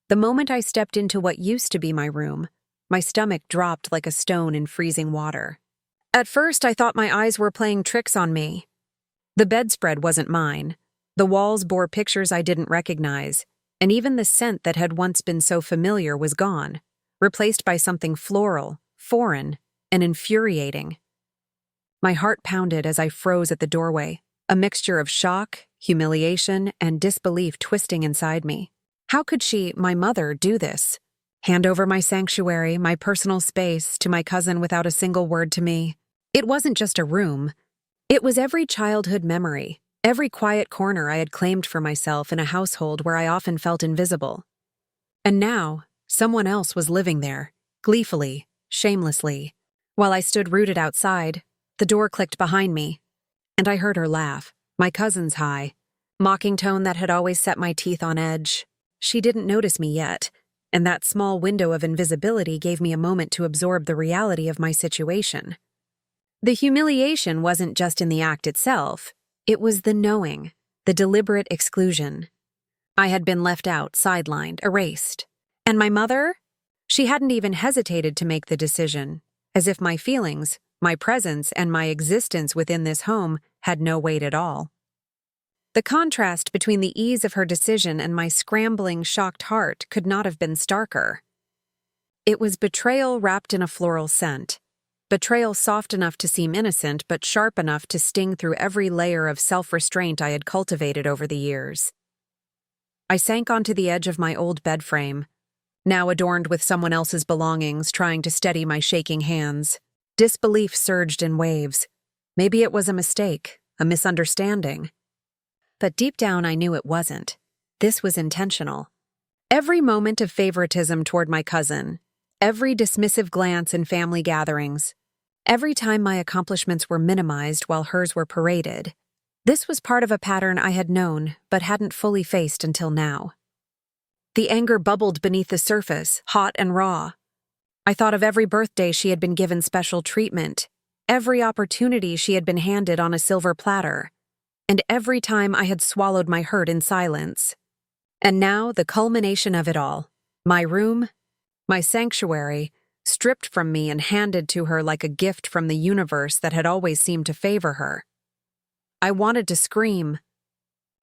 The moment I stepped into what used to be my room, my stomach dropped like a stone in freezing water. At first, I thought my eyes were playing tricks on me. The bedspread wasn't mine. The walls bore pictures I didn't recognize, and even the scent that had once been so familiar was gone, replaced by something floral, foreign, and infuriating. My heart pounded as I froze at the doorway, a mixture of shock, humiliation, and disbelief twisting inside me. How could she, my mother, do this? Hand over my sanctuary, my personal space, to my cousin without a single word to me. It wasn't just a room. It was every childhood memory, every quiet corner I had claimed for myself in a household where I often felt invisible. And now, someone else was living there, gleefully, shamelessly. While I stood rooted outside, the door clicked behind me, and I heard her laugh, my cousin's high, mocking tone that had always set my teeth on edge. She didn't notice me yet, and that small window of invisibility gave me a moment to absorb the reality of my situation. The humiliation wasn't just in the act itself, it was the knowing, the deliberate exclusion. I had been left out, sidelined, erased. And my mother? She hadn't even hesitated to make the decision, as if my feelings, my presence, and my existence within this home had no weight at all. The contrast between the ease of her decision and my scrambling, shocked heart could not have been starker. It was betrayal wrapped in a floral scent. Betrayal soft enough to seem innocent, but sharp enough to sting through every layer of self-restraint I had cultivated over the years. I sank onto the edge of my old bed frame, now adorned with someone else's belongings, trying to steady my shaking hands. Disbelief surged in waves. Maybe it was a mistake, a misunderstanding. But deep down I knew it wasn't. This was intentional. Every moment of favoritism toward my cousin, every dismissive glance in family gatherings, every time my accomplishments were minimized while hers were paraded, this was part of a pattern I had known but hadn't fully faced until now. The anger bubbled beneath the surface, hot and raw. I thought of every birthday she had been given special treatment, every opportunity she had been handed on a silver platter, and every time I had swallowed my hurt in silence. And now the culmination of it all, my room, my sanctuary, stripped from me and handed to her like a gift from the universe that had always seemed to favor her. I wanted to scream,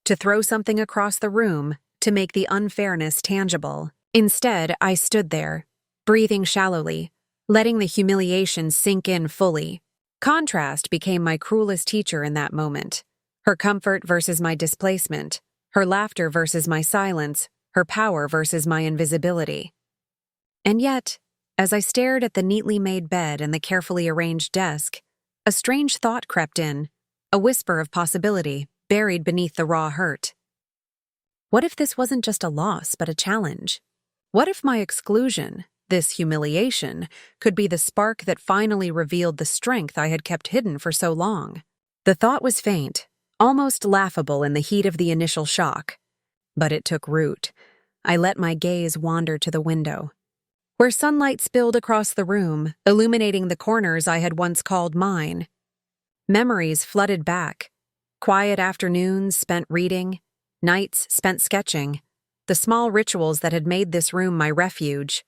to throw something across the room, to make the unfairness tangible. Instead, I stood there, breathing shallowly, letting the humiliation sink in fully. Contrast became my cruelest teacher in that moment. Her comfort versus my displacement, her laughter versus my silence, her power versus my invisibility. And yet, as I stared at the neatly made bed and the carefully arranged desk, a strange thought crept in, a whisper of possibility buried beneath the raw hurt. What if this wasn't just a loss but a challenge? What if my exclusion, this humiliation, could be the spark that finally revealed the strength I had kept hidden for so long? The thought was faint, almost laughable in the heat of the initial shock. But it took root. I let my gaze wander to the window, where sunlight spilled across the room, illuminating the corners I had once called mine. Memories flooded back. Quiet afternoons spent reading, nights spent sketching, the small rituals that had made this room my refuge.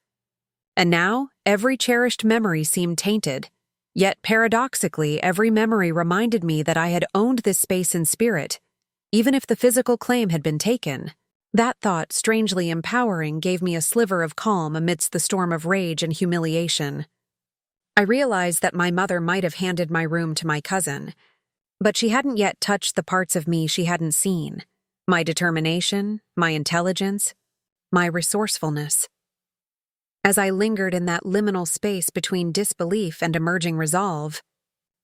And now, every cherished memory seemed tainted. Yet, paradoxically, every memory reminded me that I had owned this space in spirit, even if the physical claim had been taken. That thought, strangely empowering, gave me a sliver of calm amidst the storm of rage and humiliation. I realized that my mother might have handed my room to my cousin, but she hadn't yet touched the parts of me she hadn't seen. My determination, my intelligence, my resourcefulness. As I lingered in that liminal space between disbelief and emerging resolve,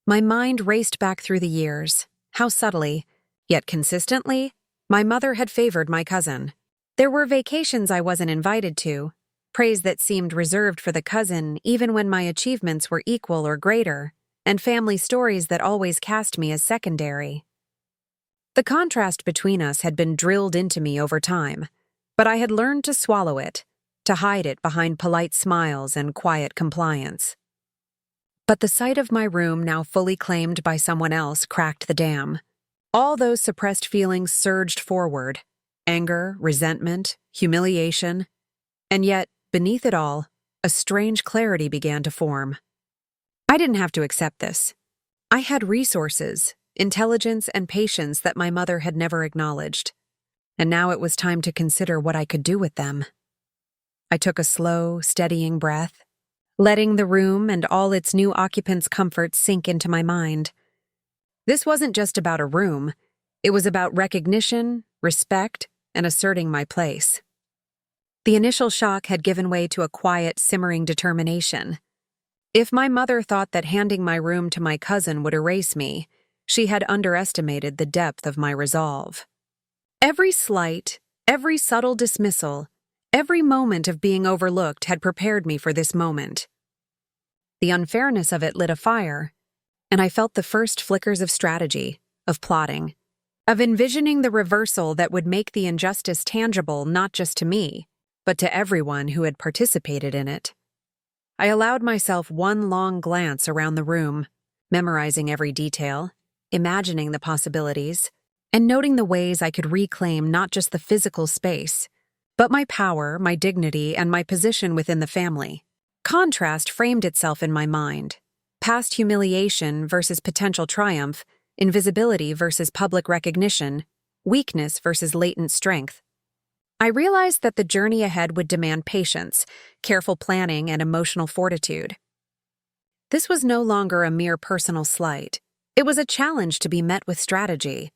my mind raced back through the years, how subtly, yet consistently, my mother had favored my cousin. There were vacations I wasn't invited to, praise that seemed reserved for the cousin even when my achievements were equal or greater, and family stories that always cast me as secondary. The contrast between us had been drilled into me over time, but I had learned to swallow it, to hide it behind polite smiles and quiet compliance. But the sight of my room now fully claimed by someone else cracked the dam. All those suppressed feelings surged forward: anger, resentment, humiliation. And yet, beneath it all, a strange clarity began to form. I didn't have to accept this. I had resources, intelligence, and patience that my mother had never acknowledged. And now it was time to consider what I could do with them. I took a slow, steadying breath, letting the room and all its new occupants' comforts sink into my mind. This wasn't just about a room. It was about recognition, respect, and asserting my place. The initial shock had given way to a quiet, simmering determination. If my mother thought that handing my room to my cousin would erase me, she had underestimated the depth of my resolve. Every slight, every subtle dismissal, every moment of being overlooked had prepared me for this moment. The unfairness of it lit a fire, and I felt the first flickers of strategy, of plotting, of envisioning the reversal that would make the injustice tangible not just to me, but to everyone who had participated in it. I allowed myself one long glance around the room, memorizing every detail, imagining the possibilities, and noting the ways I could reclaim not just the physical space, but my power, my dignity, and my position within the family. Contrast framed itself in my mind. Past humiliation versus potential triumph, invisibility versus public recognition, weakness versus latent strength. I realized that the journey ahead would demand patience, careful planning, and emotional fortitude. This was no longer a mere personal slight. It was a challenge to be met with strategy,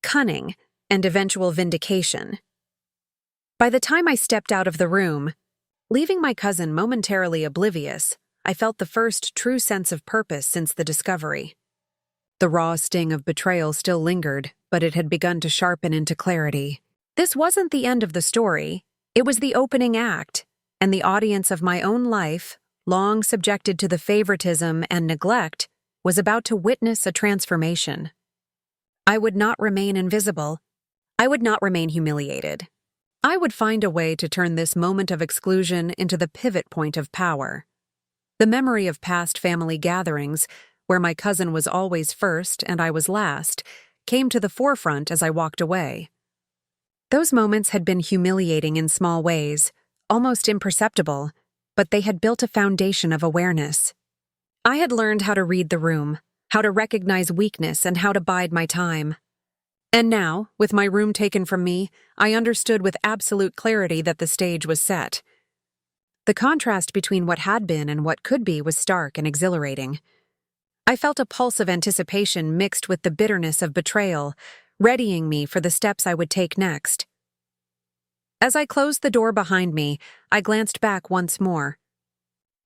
cunning, and eventual vindication. By the time I stepped out of the room, leaving my cousin momentarily oblivious, I felt the first true sense of purpose since the discovery. The raw sting of betrayal still lingered, but it had begun to sharpen into clarity. This wasn't the end of the story. It was the opening act, and the audience of my own life, long subjected to the favoritism and neglect, was about to witness a transformation. I would not remain invisible. I would not remain humiliated. I would find a way to turn this moment of exclusion into the pivot point of power. The memory of past family gatherings, where my cousin was always first and I was last, came to the forefront as I walked away. Those moments had been humiliating in small ways, almost imperceptible, but they had built a foundation of awareness. I had learned how to read the room, how to recognize weakness, and how to bide my time. And now, with my room taken from me, I understood with absolute clarity that the stage was set. The contrast between what had been and what could be was stark and exhilarating. I felt a pulse of anticipation mixed with the bitterness of betrayal, readying me for the steps I would take next. As I closed the door behind me, I glanced back once more.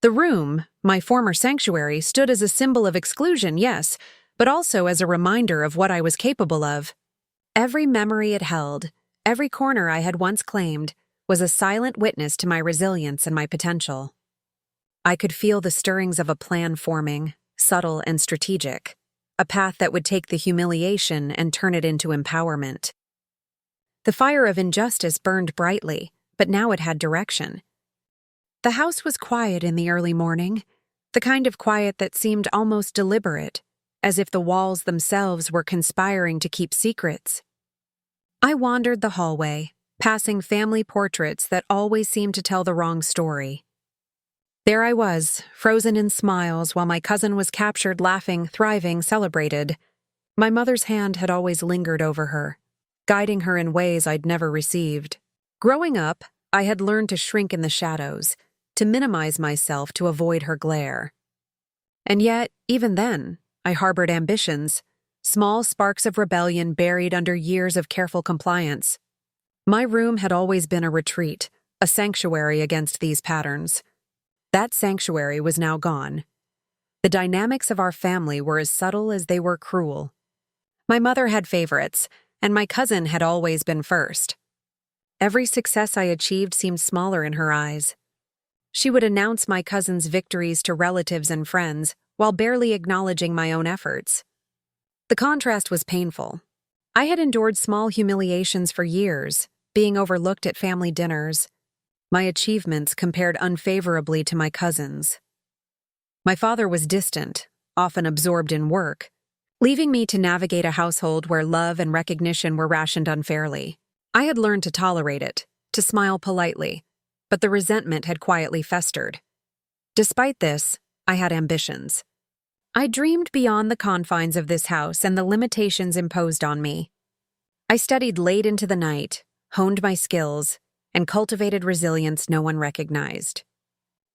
The room, my former sanctuary, stood as a symbol of exclusion, yes, but also as a reminder of what I was capable of. Every memory it held, every corner I had once claimed, was a silent witness to my resilience and my potential. I could feel the stirrings of a plan forming, subtle and strategic, a path that would take the humiliation and turn it into empowerment. The fire of injustice burned brightly, but now it had direction. The house was quiet in the early morning, the kind of quiet that seemed almost deliberate, as if the walls themselves were conspiring to keep secrets. I wandered the hallway, passing family portraits that always seemed to tell the wrong story. There I was, frozen in smiles while my cousin was captured laughing, thriving, celebrated. My mother's hand had always lingered over her, guiding her in ways I'd never received. Growing up, I had learned to shrink in the shadows, to minimize myself to avoid her glare. And yet, even then, I harbored ambitions, small sparks of rebellion buried under years of careful compliance. My room had always been a retreat, a sanctuary against these patterns. That sanctuary was now gone. The dynamics of our family were as subtle as they were cruel. My mother had favorites, and my cousin had always been first. Every success I achieved seemed smaller in her eyes. She would announce my cousin's victories to relatives and friends while barely acknowledging my own efforts. The contrast was painful. I had endured small humiliations for years, being overlooked at family dinners. My achievements compared unfavorably to my cousins. My father was distant, often absorbed in work, leaving me to navigate a household where love and recognition were rationed unfairly. I had learned to tolerate it, to smile politely, but the resentment had quietly festered. Despite this, I had ambitions. I dreamed beyond the confines of this house and the limitations imposed on me. I studied late into the night, honed my skills, and cultivated resilience no one recognized.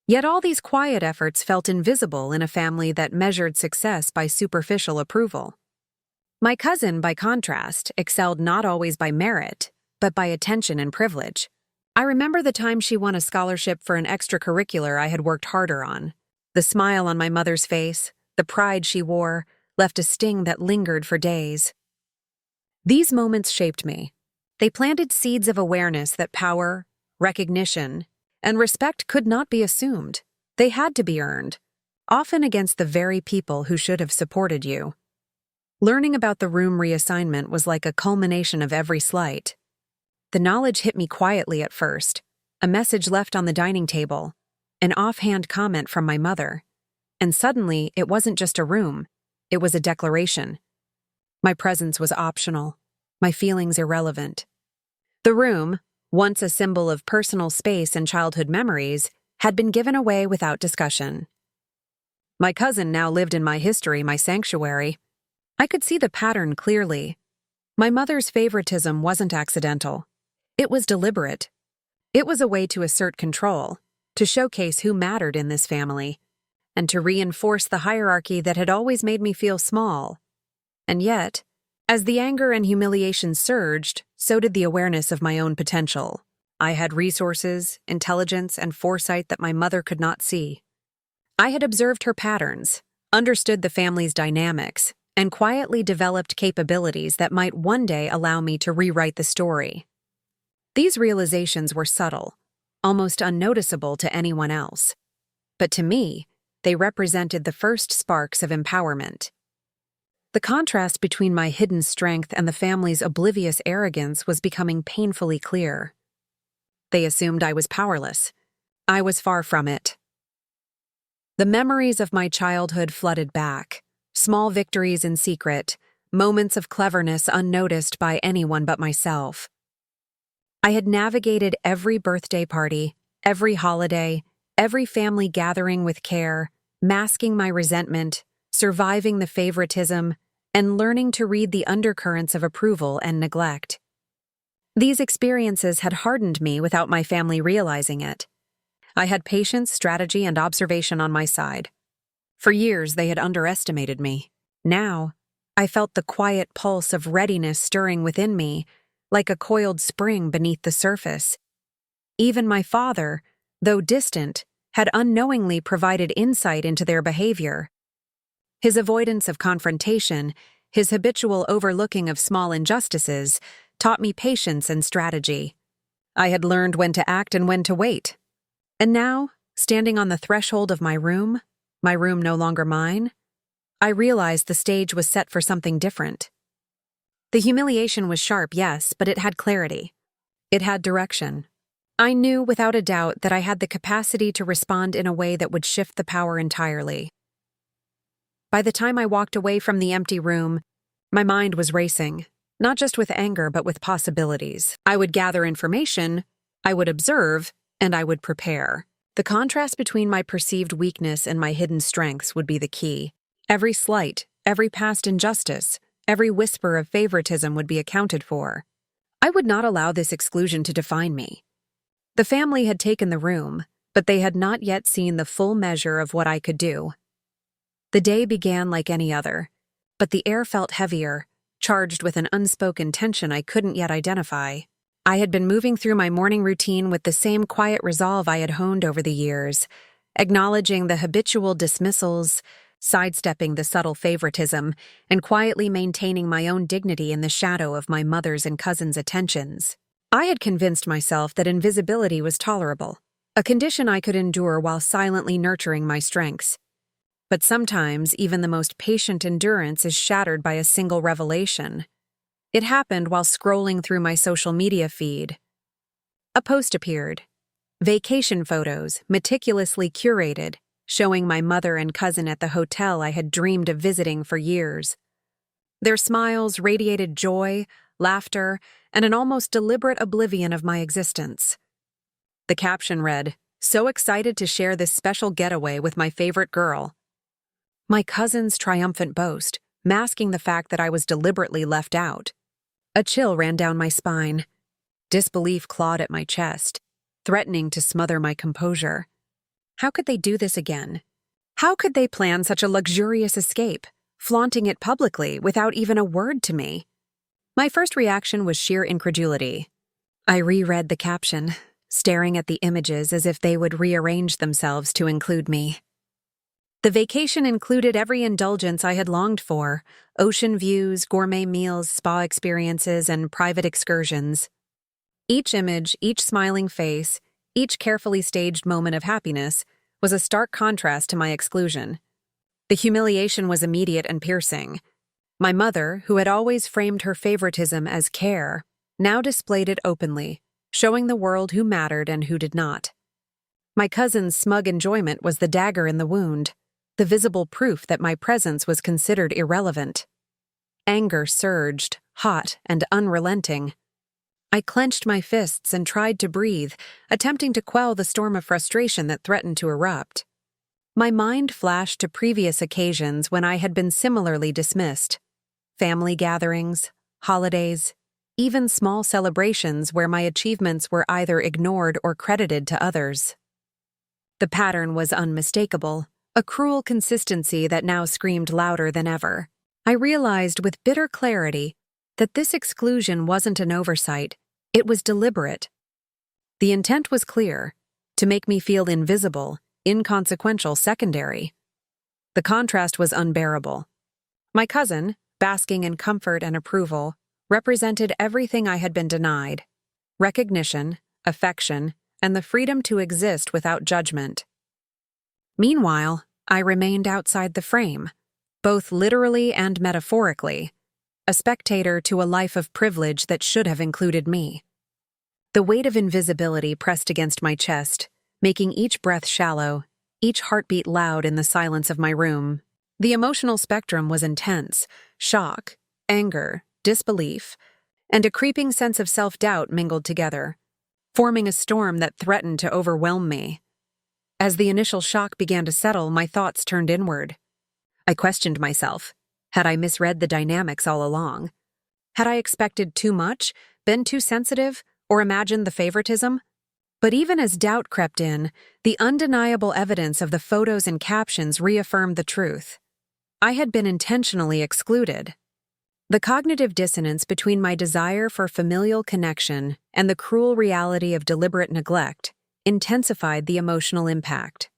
Yet all these quiet efforts felt invisible in a family that measured success by superficial approval. My cousin, by contrast, excelled not always by merit, but by attention and privilege. I remember the time she won a scholarship for an extracurricular I had worked harder on. The smile on my mother's face, the pride she wore, left a sting that lingered for days. These moments shaped me. They planted seeds of awareness that power, recognition, and respect could not be assumed. They had to be earned, often against the very people who should have supported you. Learning about the room reassignment was like a culmination of every slight. The knowledge hit me quietly at first, a message left on the dining table, an offhand comment from my mother. And suddenly, it wasn't just a room, it was a declaration. My presence was optional, my feelings irrelevant. The room, once a symbol of personal space and childhood memories, had been given away without discussion. My cousin now lived in my history, my sanctuary. I could see the pattern clearly. My mother's favoritism wasn't accidental. It was deliberate. It was a way to assert control, to showcase who mattered in this family, and to reinforce the hierarchy that had always made me feel small. And yet, as the anger and humiliation surged, so did the awareness of my own potential. I had resources, intelligence, and foresight that my mother could not see. I had observed her patterns, understood the family's dynamics, and quietly developed capabilities that might one day allow me to rewrite the story. These realizations were subtle, almost unnoticeable to anyone else. But to me, they represented the first sparks of empowerment. The contrast between my hidden strength and the family's oblivious arrogance was becoming painfully clear. They assumed I was powerless. I was far from it. The memories of my childhood flooded back. Small victories in secret, moments of cleverness unnoticed by anyone but myself. I had navigated every birthday party, every holiday, every family gathering with care, masking my resentment, surviving the favoritism, and learning to read the undercurrents of approval and neglect. These experiences had hardened me without my family realizing it. I had patience, strategy, and observation on my side. For years, they had underestimated me. Now, I felt the quiet pulse of readiness stirring within me, like a coiled spring beneath the surface. Even my father, though distant, had unknowingly provided insight into their behavior. His avoidance of confrontation, his habitual overlooking of small injustices, taught me patience and strategy. I had learned when to act and when to wait. And now, standing on the threshold of my room no longer mine, I realized the stage was set for something different. The humiliation was sharp, yes, but it had clarity. It had direction. I knew without a doubt that I had the capacity to respond in a way that would shift the power entirely. By the time I walked away from the empty room, my mind was racing, not just with anger but with possibilities. I would gather information, I would observe, and I would prepare. The contrast between my perceived weakness and my hidden strengths would be the key. Every slight, every past injustice, every whisper of favoritism would be accounted for. I would not allow this exclusion to define me. The family had taken the room, but they had not yet seen the full measure of what I could do. The day began like any other, but the air felt heavier, charged with an unspoken tension I couldn't yet identify. I had been moving through my morning routine with the same quiet resolve I had honed over the years, acknowledging the habitual dismissals, sidestepping the subtle favoritism, and quietly maintaining my own dignity in the shadow of my mother's and cousin's attentions. I had convinced myself that invisibility was tolerable, a condition I could endure while silently nurturing my strengths. But sometimes even the most patient endurance is shattered by a single revelation. It happened while scrolling through my social media feed. A post appeared. Vacation photos, meticulously curated, showing my mother and cousin at the hotel I had dreamed of visiting for years. Their smiles radiated joy, laughter, and an almost deliberate oblivion of my existence. The caption read, "So excited to share this special getaway with my favorite girl." My cousin's triumphant boast, masking the fact that I was deliberately left out. A chill ran down my spine. Disbelief clawed at my chest, threatening to smother my composure. How could they do this again? How could they plan such a luxurious escape, flaunting it publicly without even a word to me? My first reaction was sheer incredulity. I reread the caption, staring at the images as if they would rearrange themselves to include me. The vacation included every indulgence I had longed for: ocean views, gourmet meals, spa experiences, and private excursions. Each image, each smiling face, each carefully staged moment of happiness was a stark contrast to my exclusion. The humiliation was immediate and piercing. My mother, who had always framed her favoritism as care, now displayed it openly, showing the world who mattered and who did not. My cousin's smug enjoyment was the dagger in the wound, the visible proof that my presence was considered irrelevant. Anger surged, hot and unrelenting. I clenched my fists and tried to breathe, attempting to quell the storm of frustration that threatened to erupt. My mind flashed to previous occasions when I had been similarly dismissed. Family gatherings, holidays, even small celebrations where my achievements were either ignored or credited to others. The pattern was unmistakable, a cruel consistency that now screamed louder than ever. I realized with bitter clarity that this exclusion wasn't an oversight, it was deliberate. The intent was clear: to make me feel invisible, inconsequential, secondary. The contrast was unbearable. My cousin, basking in comfort and approval, represented everything I had been denied: recognition, affection, and the freedom to exist without judgment. Meanwhile, I remained outside the frame, both literally and metaphorically, a spectator to a life of privilege that should have included me. The weight of invisibility pressed against my chest, making each breath shallow, each heartbeat loud in the silence of my room. The emotional spectrum was intense: shock, anger, disbelief, and a creeping sense of self-doubt mingled together, forming a storm that threatened to overwhelm me. As the initial shock began to settle, my thoughts turned inward. I questioned myself. Had I misread the dynamics all along? Had I expected too much, been too sensitive, or imagined the favoritism? But even as doubt crept in, the undeniable evidence of the photos and captions reaffirmed the truth. I had been intentionally excluded. The cognitive dissonance between my desire for familial connection and the cruel reality of deliberate neglect intensified the emotional impact.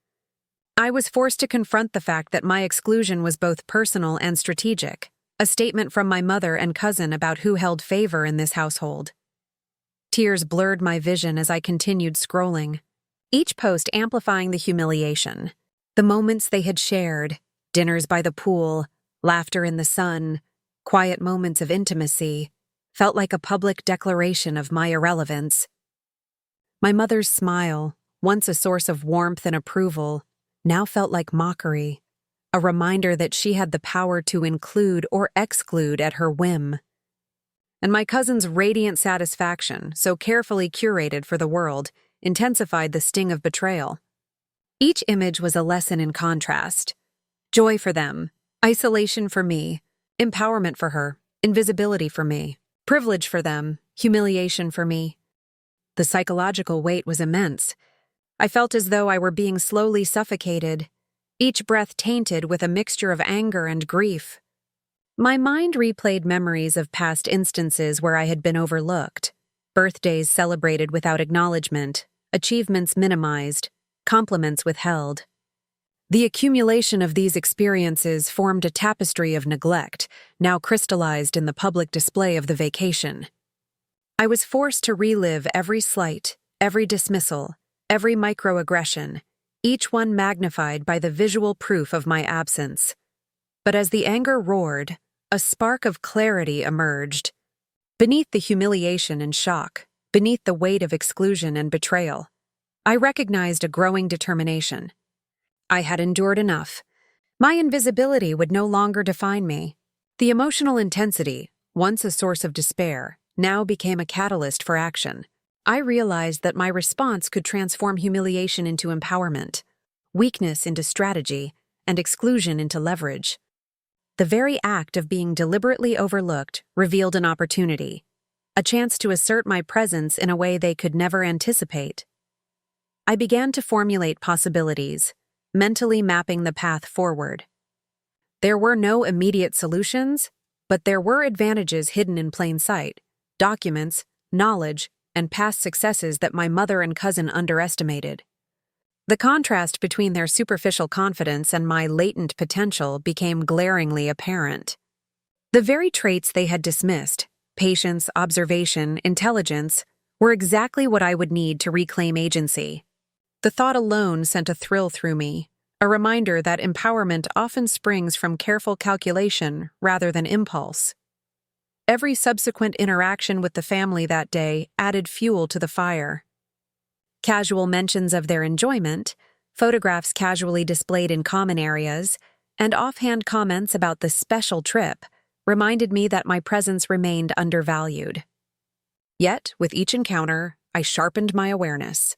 I was forced to confront the fact that my exclusion was both personal and strategic, a statement from my mother and cousin about who held favor in this household. Tears blurred my vision as I continued scrolling, each post amplifying the humiliation. The moments they had shared: dinners by the pool, laughter in the sun, quiet moments of intimacy, felt like a public declaration of my irrelevance. My mother's smile, once a source of warmth and approval, now felt like mockery, a reminder that she had the power to include or exclude at her whim. And my cousin's radiant satisfaction, so carefully curated for the world, intensified the sting of betrayal. Each image was a lesson in contrast: joy for them, isolation for me, empowerment for her, invisibility for me, privilege for them, humiliation for me. The psychological weight was immense. I felt as though I were being slowly suffocated, each breath tainted with a mixture of anger and grief. My mind replayed memories of past instances where I had been overlooked: birthdays celebrated without acknowledgement, achievements minimized, compliments withheld. The accumulation of these experiences formed a tapestry of neglect, now crystallized in the public display of the vacation. I was forced to relive every slight, every dismissal, every microaggression, each one magnified by the visual proof of my absence. But as the anger roared, a spark of clarity emerged. Beneath the humiliation and shock, beneath the weight of exclusion and betrayal, I recognized a growing determination. I had endured enough. My invisibility would no longer define me. The emotional intensity, once a source of despair, now became a catalyst for action. I realized that my response could transform humiliation into empowerment, weakness into strategy, and exclusion into leverage. The very act of being deliberately overlooked revealed an opportunity, a chance to assert my presence in a way they could never anticipate. I began to formulate possibilities, mentally mapping the path forward. There were no immediate solutions, but there were advantages hidden in plain sight, documents, knowledge, and past successes that my mother and cousin underestimated. The contrast between their superficial confidence and my latent potential became glaringly apparent. The very traits they had dismissed, patience, observation, intelligence, were exactly what I would need to reclaim agency. The thought alone sent a thrill through me, a reminder that empowerment often springs from careful calculation rather than impulse. Every subsequent interaction with the family that day added fuel to the fire. Casual mentions of their enjoyment, photographs casually displayed in common areas, and offhand comments about the special trip reminded me that my presence remained undervalued. Yet, with each encounter, I sharpened my awareness.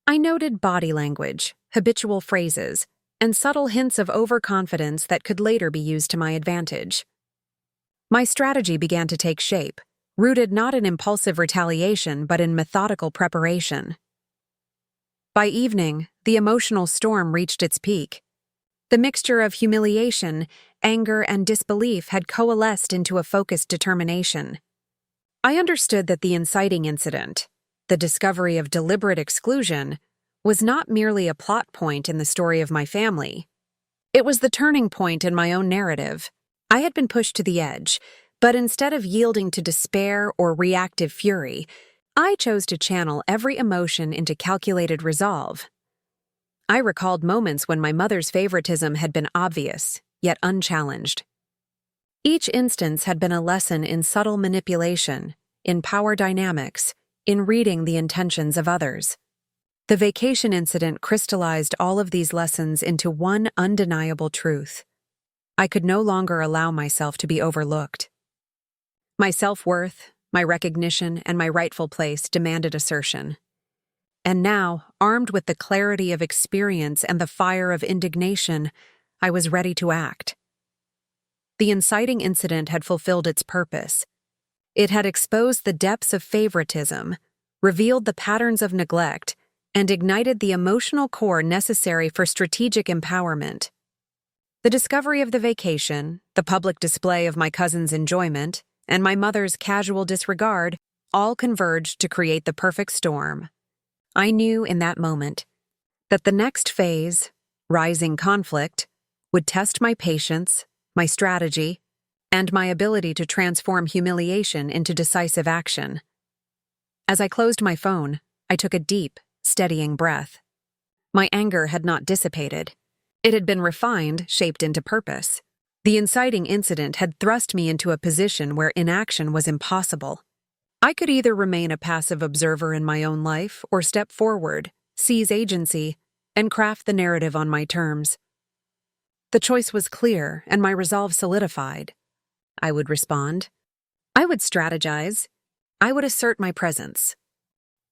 I noted body language, habitual phrases, and subtle hints of overconfidence that could later be used to my advantage. My strategy began to take shape, rooted not in impulsive retaliation but in methodical preparation. By evening, the emotional storm reached its peak. The mixture of humiliation, anger, and disbelief had coalesced into a focused determination. I understood that the inciting incident, the discovery of deliberate exclusion, was not merely a plot point in the story of my family. It was the turning point in my own narrative. I had been pushed to the edge, but instead of yielding to despair or reactive fury, I chose to channel every emotion into calculated resolve. I recalled moments when my mother's favoritism had been obvious, yet unchallenged. Each instance had been a lesson in subtle manipulation, in power dynamics, in reading the intentions of others. The vacation incident crystallized all of these lessons into one undeniable truth. I could no longer allow myself to be overlooked. My self-worth, my recognition, and my rightful place demanded assertion. And now, armed with the clarity of experience and the fire of indignation, I was ready to act. The inciting incident had fulfilled its purpose. It had exposed the depths of favoritism, revealed the patterns of neglect, and ignited the emotional core necessary for strategic empowerment. The discovery of the vacation, the public display of my cousin's enjoyment, and my mother's casual disregard all converged to create the perfect storm. I knew in that moment that the next phase, rising conflict, would test my patience, my strategy, and my ability to transform humiliation into decisive action. As I closed my phone, I took a deep, steadying breath. My anger had not dissipated. It had been refined, shaped into purpose. The inciting incident had thrust me into a position where inaction was impossible. I could either remain a passive observer in my own life or step forward, seize agency, and craft the narrative on my terms. The choice was clear, and my resolve solidified. I would respond. I would strategize. I would assert my presence.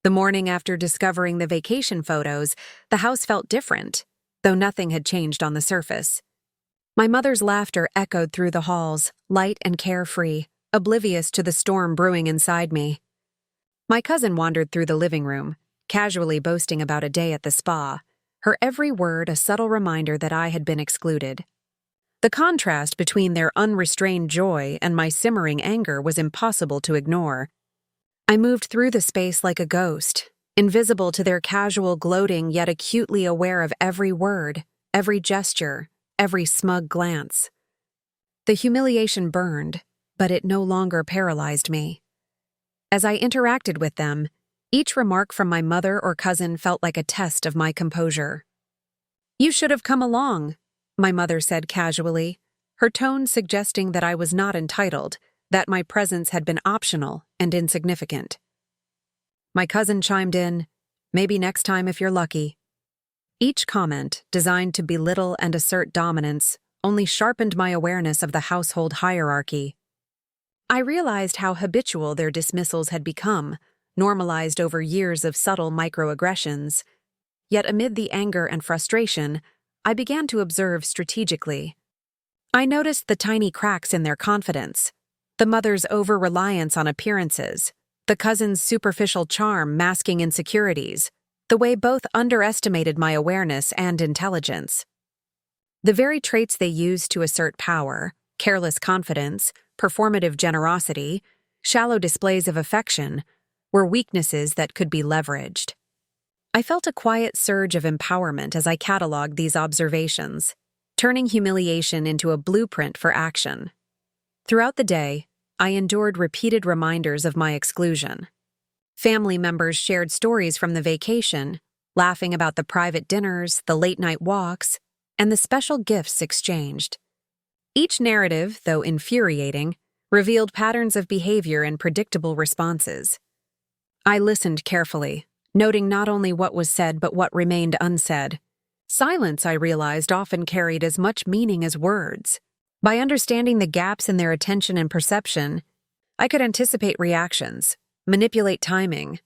The morning after discovering the vacation photos, the house felt different, though nothing had changed on the surface. My mother's laughter echoed through the halls, light and carefree, oblivious to the storm brewing inside me. My cousin wandered through the living room, casually boasting about a day at the spa, her every word a subtle reminder that I had been excluded. The contrast between their unrestrained joy and my simmering anger was impossible to ignore. I moved through the space like a ghost, invisible to their casual gloating yet acutely aware of every word, every gesture, every smug glance. The humiliation burned, but it no longer paralyzed me. As I interacted with them, each remark from my mother or cousin felt like a test of my composure. "You should have come along," my mother said casually, her tone suggesting that I was not entitled, that my presence had been optional and insignificant. My cousin chimed in, "Maybe next time if you're lucky." Each comment, designed to belittle and assert dominance, only sharpened my awareness of the household hierarchy. I realized how habitual their dismissals had become, normalized over years of subtle microaggressions. Yet amid the anger and frustration, I began to observe strategically. I noticed the tiny cracks in their confidence, the mother's over-reliance on appearances, the cousin's superficial charm masking insecurities, the way both underestimated my awareness and intelligence. The very traits they used to assert power, careless confidence, performative generosity, shallow displays of affection, were weaknesses that could be leveraged. I felt a quiet surge of empowerment as I cataloged these observations, turning humiliation into a blueprint for action. Throughout the day, I endured repeated reminders of my exclusion. Family members shared stories from the vacation, laughing about the private dinners, the late-night walks, and the special gifts exchanged. Each narrative, though infuriating, revealed patterns of behavior and predictable responses. I listened carefully, noting not only what was said but what remained unsaid. Silence, I realized, often carried as much meaning as words. By understanding the gaps in their attention and perception, I could anticipate reactions, manipulate timing,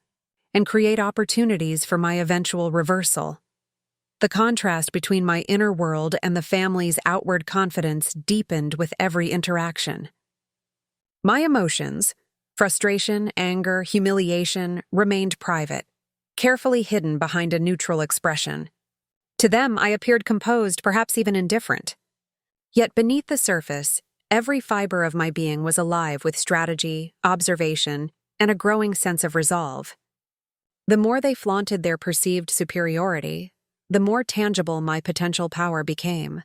and create opportunities for my eventual reversal. The contrast between my inner world and the family's outward confidence deepened with every interaction. My emotions, frustration, anger, humiliation, remained private, carefully hidden behind a neutral expression. To them, I appeared composed, perhaps even indifferent. Yet beneath the surface, every fiber of my being was alive with strategy, observation, and a growing sense of resolve. The more they flaunted their perceived superiority, the more tangible my potential power became.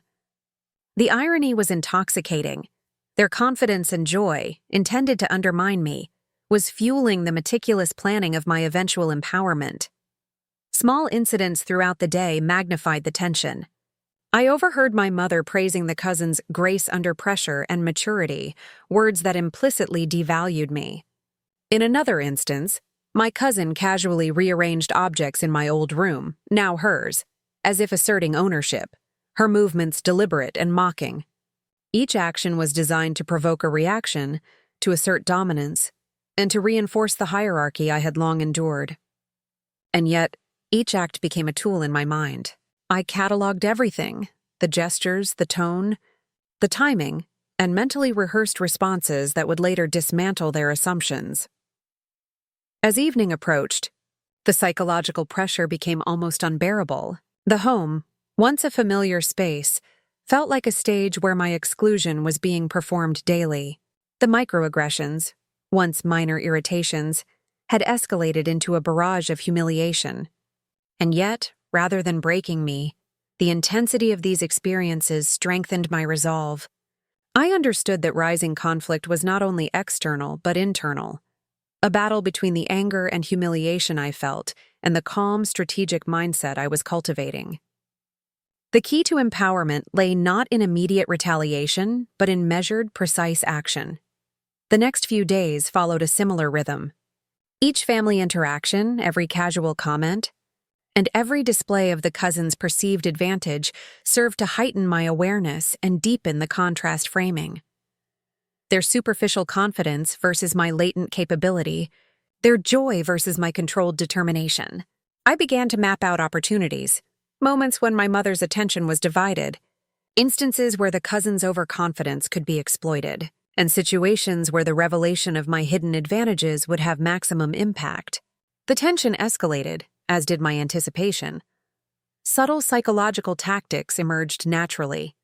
The irony was intoxicating. Their confidence and joy, intended to undermine me, was fueling the meticulous planning of my eventual empowerment. Small incidents throughout the day magnified the tension. I overheard my mother praising the cousin's grace under pressure and maturity, words that implicitly devalued me. In another instance, my cousin casually rearranged objects in my old room, now hers, as if asserting ownership, her movements deliberate and mocking. Each action was designed to provoke a reaction, to assert dominance, and to reinforce the hierarchy I had long endured. And yet, each act became a tool in my mind. I cataloged everything, the gestures, the tone, the timing, and mentally rehearsed responses that would later dismantle their assumptions. As evening approached, the psychological pressure became almost unbearable. The home, once a familiar space, felt like a stage where my exclusion was being performed daily. The microaggressions, once minor irritations, had escalated into a barrage of humiliation. And yet, rather than breaking me, the intensity of these experiences strengthened my resolve. I understood that rising conflict was not only external but internal, a battle between the anger and humiliation I felt and the calm, strategic mindset I was cultivating. The key to empowerment lay not in immediate retaliation, but in measured, precise action. The next few days followed a similar rhythm. Each family interaction, every casual comment, and every display of the cousin's perceived advantage served to heighten my awareness and deepen the contrast framing. Their superficial confidence versus my latent capability, their joy versus my controlled determination. I began to map out opportunities, moments when my mother's attention was divided, instances where the cousin's overconfidence could be exploited, and situations where the revelation of my hidden advantages would have maximum impact. The tension escalated, as did my anticipation. Subtle psychological tactics emerged naturally.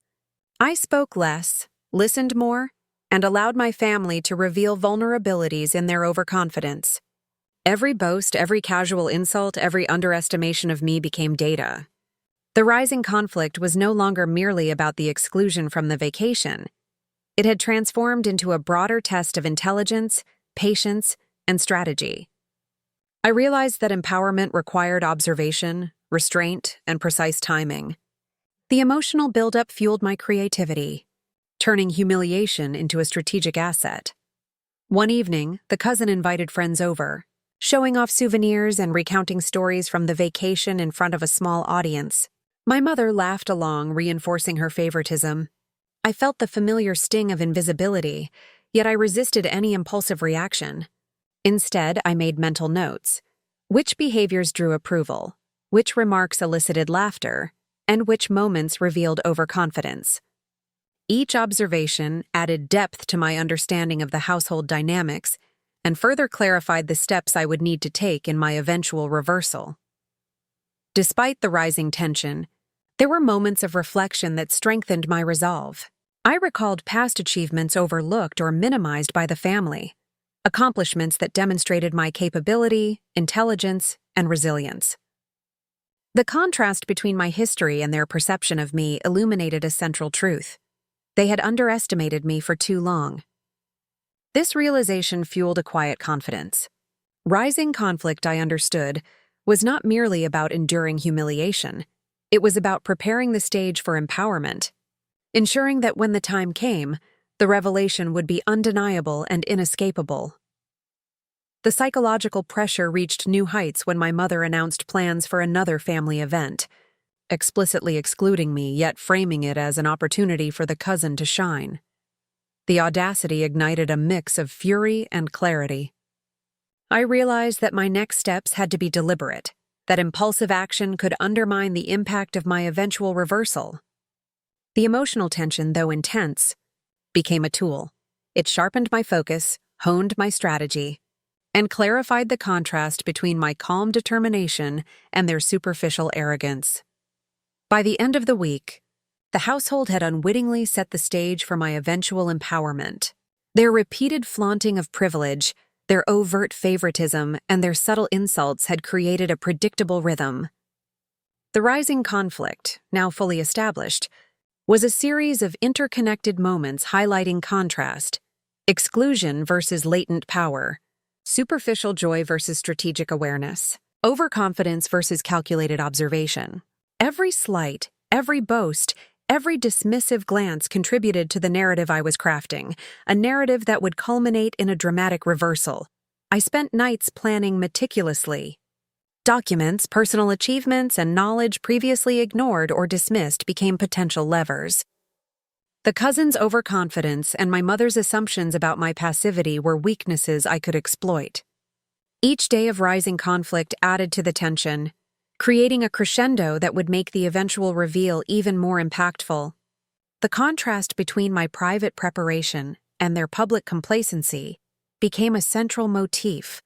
I spoke less, listened more, and allowed my family to reveal vulnerabilities in their overconfidence. Every boast, every casual insult, every underestimation of me became data. The rising conflict was no longer merely about the exclusion from the vacation. It had transformed into a broader test of intelligence, patience, and strategy. I realized that empowerment required observation, restraint, and precise timing. The emotional buildup fueled my creativity, turning humiliation into a strategic asset. One evening, the cousin invited friends over, showing off souvenirs and recounting stories from the vacation in front of a small audience. My mother laughed along, reinforcing her favoritism. I felt the familiar sting of invisibility, yet I resisted any impulsive reaction. Instead, I made mental notes. Which behaviors drew approval? Which remarks elicited laughter? And which moments revealed overconfidence? Each observation added depth to my understanding of the household dynamics and further clarified the steps I would need to take in my eventual reversal. Despite the rising tension, there were moments of reflection that strengthened my resolve. I recalled past achievements overlooked or minimized by the family, accomplishments that demonstrated my capability, intelligence, and resilience. The contrast between my history and their perception of me illuminated a central truth. They had underestimated me for too long. This realization fueled a quiet confidence. Rising conflict, I understood, was not merely about enduring humiliation. It was about preparing the stage for empowerment, ensuring that when the time came, the revelation would be undeniable and inescapable. The psychological pressure reached new heights when my mother announced plans for another family event, explicitly excluding me yet framing it as an opportunity for the cousin to shine. The audacity ignited a mix of fury and clarity. I realized that my next steps had to be deliberate, that impulsive action could undermine the impact of my eventual reversal. The emotional tension, though intense, became a tool. It sharpened my focus, honed my strategy, and clarified the contrast between my calm determination and their superficial arrogance. By the end of the week, the household had unwittingly set the stage for my eventual empowerment. Their repeated flaunting of privilege, their overt favoritism, and their subtle insults had created a predictable rhythm. The rising conflict, now fully established, was a series of interconnected moments highlighting contrast, exclusion versus latent power, superficial joy versus strategic awareness, overconfidence versus calculated observation. Every slight, every boast, every dismissive glance contributed to the narrative I was crafting, a narrative that would culminate in a dramatic reversal. I spent nights planning meticulously. Documents, personal achievements, and knowledge previously ignored or dismissed became potential levers. The cousin's overconfidence and my mother's assumptions about my passivity were weaknesses I could exploit. Each day of rising conflict added to the tension, creating a crescendo that would make the eventual reveal even more impactful. The contrast between my private preparation and their public complacency became a central motif,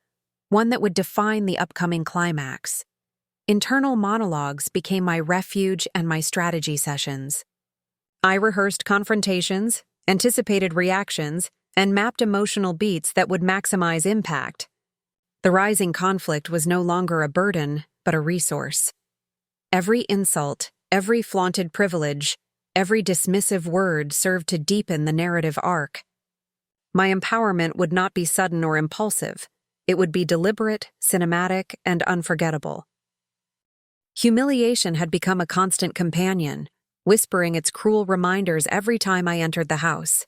one that would define the upcoming climax. Internal monologues became my refuge and my strategy sessions. I rehearsed confrontations, anticipated reactions, and mapped emotional beats that would maximize impact. The rising conflict was no longer a burden, but a resource. Every insult, every flaunted privilege, every dismissive word served to deepen the narrative arc. My empowerment would not be sudden or impulsive. It would be deliberate, cinematic, and unforgettable. Humiliation had become a constant companion, whispering its cruel reminders every time I entered the house.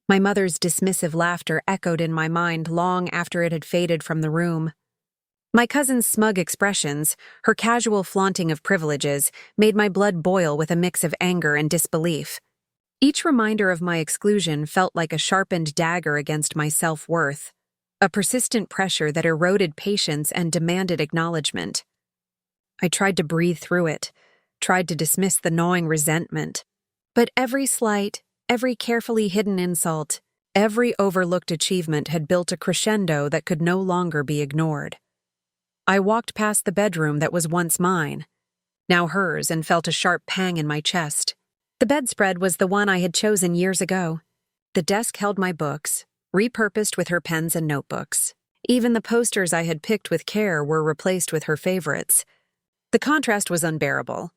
My mother's dismissive laughter echoed in my mind long after it had faded from the room. My cousin's smug expressions, her casual flaunting of privileges, made my blood boil with a mix of anger and disbelief. Each reminder of my exclusion felt like a sharpened dagger against my self-worth, a persistent pressure that eroded patience and demanded acknowledgement. I tried to breathe through it, tried to dismiss the gnawing resentment. But every slight, every carefully hidden insult, every overlooked achievement had built a crescendo that could no longer be ignored. I walked past the bedroom that was once mine, now hers, and felt a sharp pang in my chest. The bedspread was the one I had chosen years ago. The desk held my books, repurposed with her pens and notebooks. Even the posters I had picked with care were replaced with her favorites. The contrast was unbearable.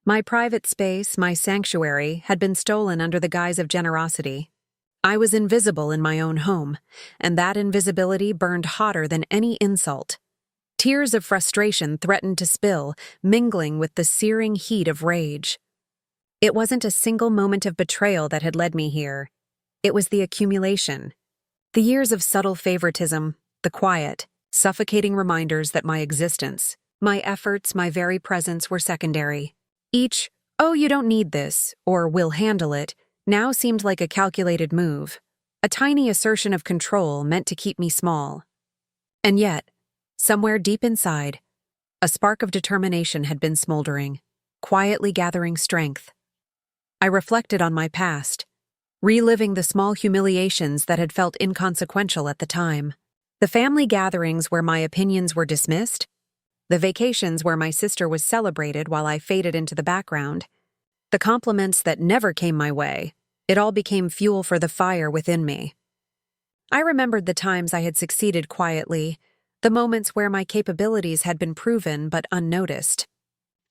My private space, my sanctuary, had been stolen under the guise of generosity. I was invisible in my own home, and that invisibility burned hotter than any insult. Tears of frustration threatened to spill, mingling with the searing heat of rage. It wasn't a single moment of betrayal that had led me here. It was the accumulation. The years of subtle favoritism, the quiet, suffocating reminders that my existence, my efforts, my very presence were secondary. Each, "Oh, you don't need this," or "we'll handle it," now seemed like a calculated move, a tiny assertion of control meant to keep me small. And yet, somewhere deep inside, a spark of determination had been smoldering, quietly gathering strength. I reflected on my past, reliving the small humiliations that had felt inconsequential at the time. The family gatherings where my opinions were dismissed, the vacations where my sister was celebrated while I faded into the background, the compliments that never came my way, it all became fuel for the fire within me. I remembered the times I had succeeded quietly, the moments where my capabilities had been proven but unnoticed.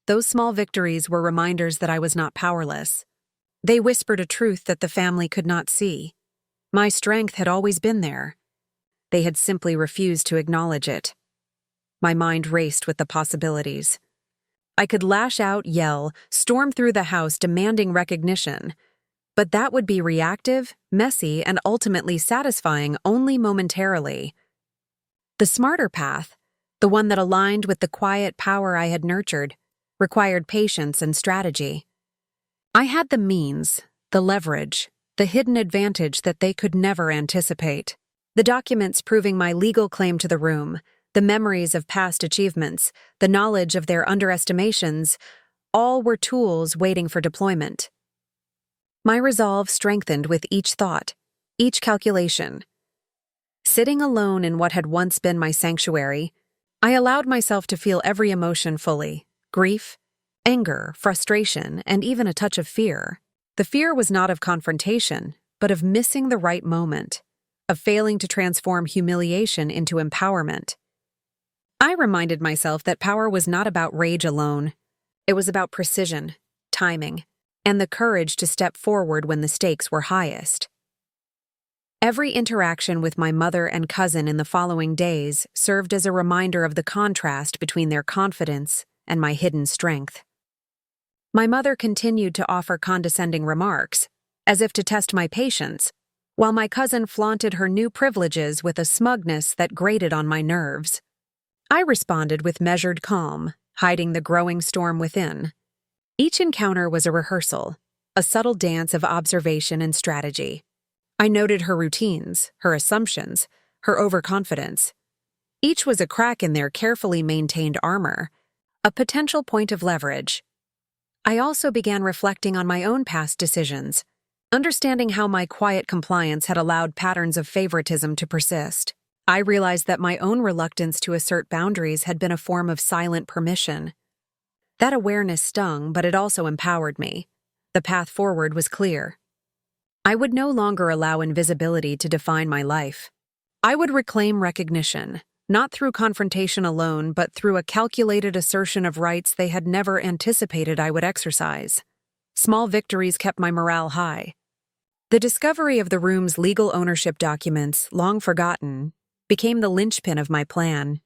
Those small victories were reminders that I was not powerless. They whispered a truth that the family could not see. My strength had always been there. They had simply refused to acknowledge it. My mind raced with the possibilities. I could lash out, yell, storm through the house demanding recognition. But that would be reactive, messy, and ultimately satisfying only momentarily. The smarter path, the one that aligned with the quiet power I had nurtured, required patience and strategy. I had the means, the leverage, the hidden advantage that they could never anticipate. The documents proving my legal claim to the room, the memories of past achievements, the knowledge of their underestimations, all were tools waiting for deployment. My resolve strengthened with each thought, each calculation. Sitting alone in what had once been my sanctuary, I allowed myself to feel every emotion fully: grief, anger, frustration, and even a touch of fear. The fear was not of confrontation, but of missing the right moment, of failing to transform humiliation into empowerment. I reminded myself that power was not about rage alone. It was about precision, timing, and the courage to step forward when the stakes were highest. Every interaction with my mother and cousin in the following days served as a reminder of the contrast between their confidence and my hidden strength. My mother continued to offer condescending remarks, as if to test my patience, while my cousin flaunted her new privileges with a smugness that grated on my nerves. I responded with measured calm, hiding the growing storm within. Each encounter was a rehearsal, a subtle dance of observation and strategy. I noted her routines, her assumptions, her overconfidence. Each was a crack in their carefully maintained armor, a potential point of leverage. I also began reflecting on my own past decisions, understanding how my quiet compliance had allowed patterns of favoritism to persist. I realized that my own reluctance to assert boundaries had been a form of silent permission. That awareness stung, but it also empowered me. The path forward was clear. I would no longer allow invisibility to define my life. I would reclaim recognition, not through confrontation alone, but through a calculated assertion of rights they had never anticipated I would exercise. Small victories kept my morale high. The discovery of the room's legal ownership documents, long forgotten, became the linchpin of my plan.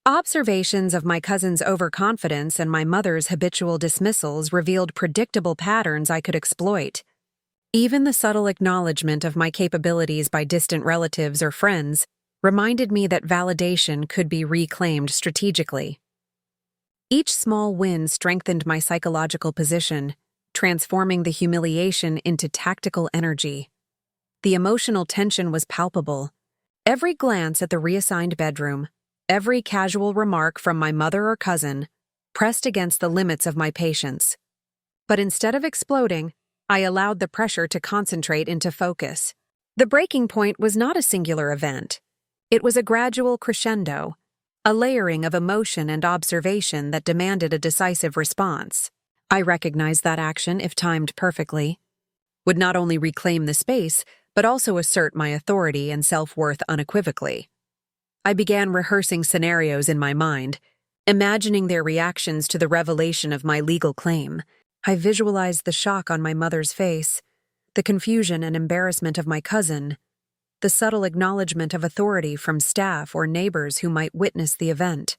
Observations of my cousin's overconfidence and my mother's habitual dismissals revealed predictable patterns I could exploit. Even the subtle acknowledgement of my capabilities by distant relatives or friends reminded me that validation could be reclaimed strategically. Each small win strengthened my psychological position, transforming the humiliation into tactical energy. The emotional tension was palpable. Every glance at the reassigned bedroom, every casual remark from my mother or cousin, pressed against the limits of my patience. But instead of exploding, I allowed the pressure to concentrate into focus. The breaking point was not a singular event. It was a gradual crescendo, a layering of emotion and observation that demanded a decisive response. I recognized that action, if timed perfectly, would not only reclaim the space, but also assert my authority and self-worth unequivocally. I began rehearsing scenarios in my mind, imagining their reactions to the revelation of my legal claim. I visualized the shock on my mother's face, the confusion and embarrassment of my cousin, the subtle acknowledgement of authority from staff or neighbors who might witness the event.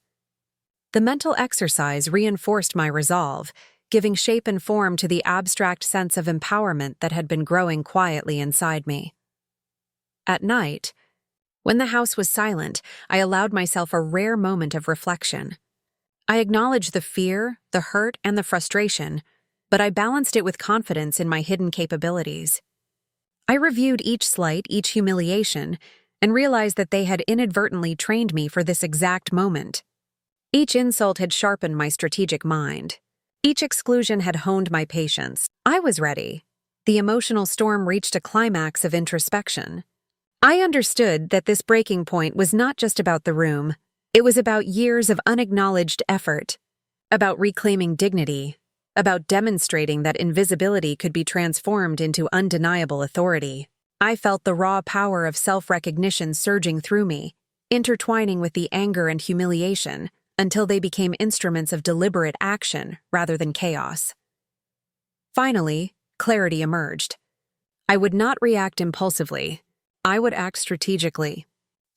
The mental exercise reinforced my resolve, giving shape and form to the abstract sense of empowerment that had been growing quietly inside me. At night, when the house was silent, I allowed myself a rare moment of reflection. I acknowledged the fear, the hurt, and the frustration, but I balanced it with confidence in my hidden capabilities. I reviewed each slight, each humiliation, and realized that they had inadvertently trained me for this exact moment. Each insult had sharpened my strategic mind. Each exclusion had honed my patience. I was ready. The emotional storm reached a climax of introspection. I understood that this breaking point was not just about the room. It was about years of unacknowledged effort, about reclaiming dignity, about demonstrating that invisibility could be transformed into undeniable authority. I felt the raw power of self-recognition surging through me, intertwining with the anger and humiliation, until they became instruments of deliberate action rather than chaos. Finally, clarity emerged. I would not react impulsively. I would act strategically.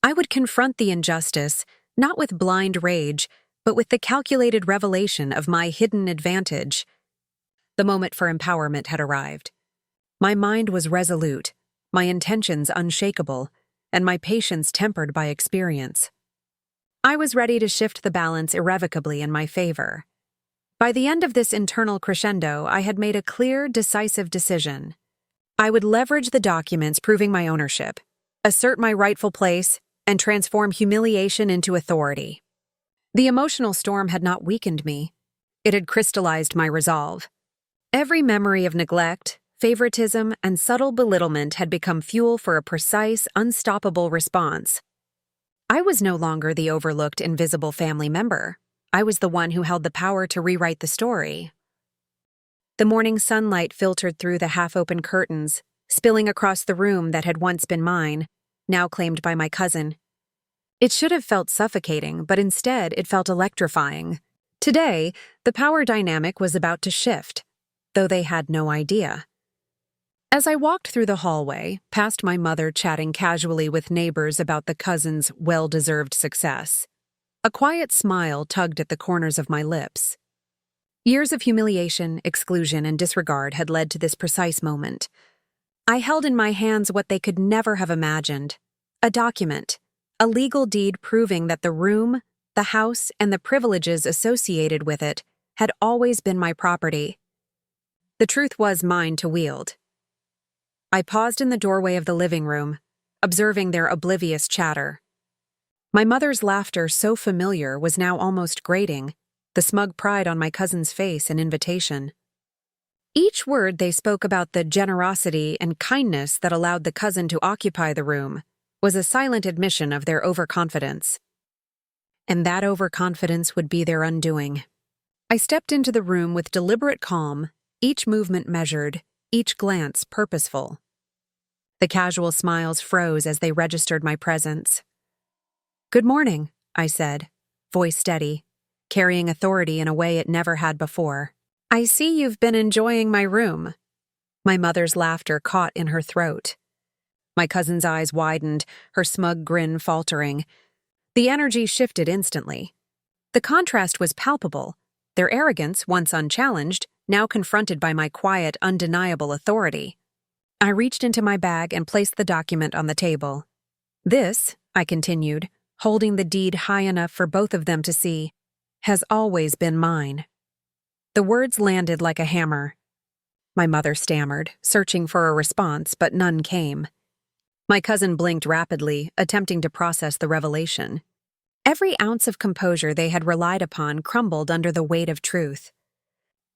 I would confront the injustice, not with blind rage, but with the calculated revelation of my hidden advantage. The moment for empowerment had arrived. My mind was resolute, my intentions unshakable, and my patience tempered by experience. I was ready to shift the balance irrevocably in my favor. By the end of this internal crescendo, I had made a clear, decisive decision. I would leverage the documents proving my ownership, assert my rightful place, and transform humiliation into authority. The emotional storm had not weakened me. It had crystallized my resolve. Every memory of neglect, favoritism, and subtle belittlement had become fuel for a precise, unstoppable response. I was no longer the overlooked, invisible family member. I was the one who held the power to rewrite the story. The morning sunlight filtered through the half-open curtains, spilling across the room that had once been mine, now claimed by my cousin. It should have felt suffocating, but instead it felt electrifying. Today, the power dynamic was about to shift, though they had no idea. As I walked through the hallway, past my mother chatting casually with neighbors about the cousin's well-deserved success, a quiet smile tugged at the corners of my lips. Years of humiliation, exclusion, and disregard had led to this precise moment. I held in my hands what they could never have imagined: a document, a legal deed proving that the room, the house, and the privileges associated with it had always been my property. The truth was mine to wield. I paused in the doorway of the living room, observing their oblivious chatter. My mother's laughter, so familiar, was now almost grating, the smug pride on my cousin's face an invitation. Each word they spoke about the generosity and kindness that allowed the cousin to occupy the room was a silent admission of their overconfidence. And that overconfidence would be their undoing. I stepped into the room with deliberate calm, each movement measured, each glance purposeful. The casual smiles froze as they registered my presence. "Good morning," I said, voice steady, carrying authority in a way it never had before. "I see you've been enjoying my room." My mother's laughter caught in her throat. My cousin's eyes widened, her smug grin faltering. The energy shifted instantly. The contrast was palpable, their arrogance, once unchallenged, now confronted by my quiet, undeniable authority. I reached into my bag and placed the document on the table. "This," I continued, holding the deed high enough for both of them to see, "has always been mine." The words landed like a hammer. My mother stammered, searching for a response, but none came. My cousin blinked rapidly, attempting to process the revelation. Every ounce of composure they had relied upon crumbled under the weight of truth.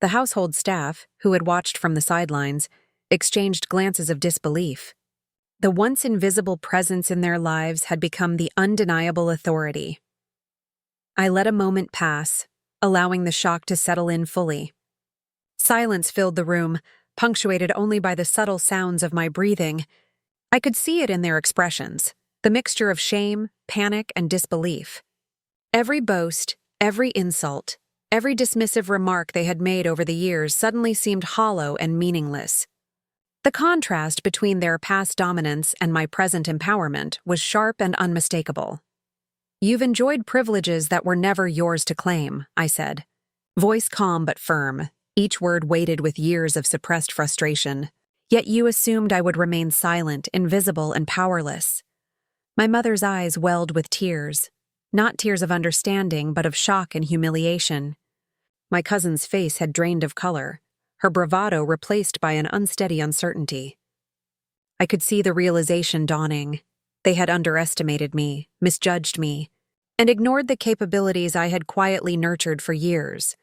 The household staff, who had watched from the sidelines, exchanged glances of disbelief. The once invisible presence in their lives had become the undeniable authority. I let a moment pass, allowing the shock to settle in fully. Silence filled the room, punctuated only by the subtle sounds of my breathing. I could see it in their expressions, the mixture of shame, panic, and disbelief. Every boast, every insult, every dismissive remark they had made over the years suddenly seemed hollow and meaningless. The contrast between their past dominance and my present empowerment was sharp and unmistakable. "You've enjoyed privileges that were never yours to claim," I said. Voice calm but firm, each word weighted with years of suppressed frustration. "Yet you assumed I would remain silent, invisible, and powerless." My mother's eyes welled with tears, not tears of understanding, but of shock and humiliation. My cousin's face had drained of color, her bravado replaced by an unsteady uncertainty. I could see the realization dawning. They had underestimated me, misjudged me, and ignored the capabilities I had quietly nurtured for years.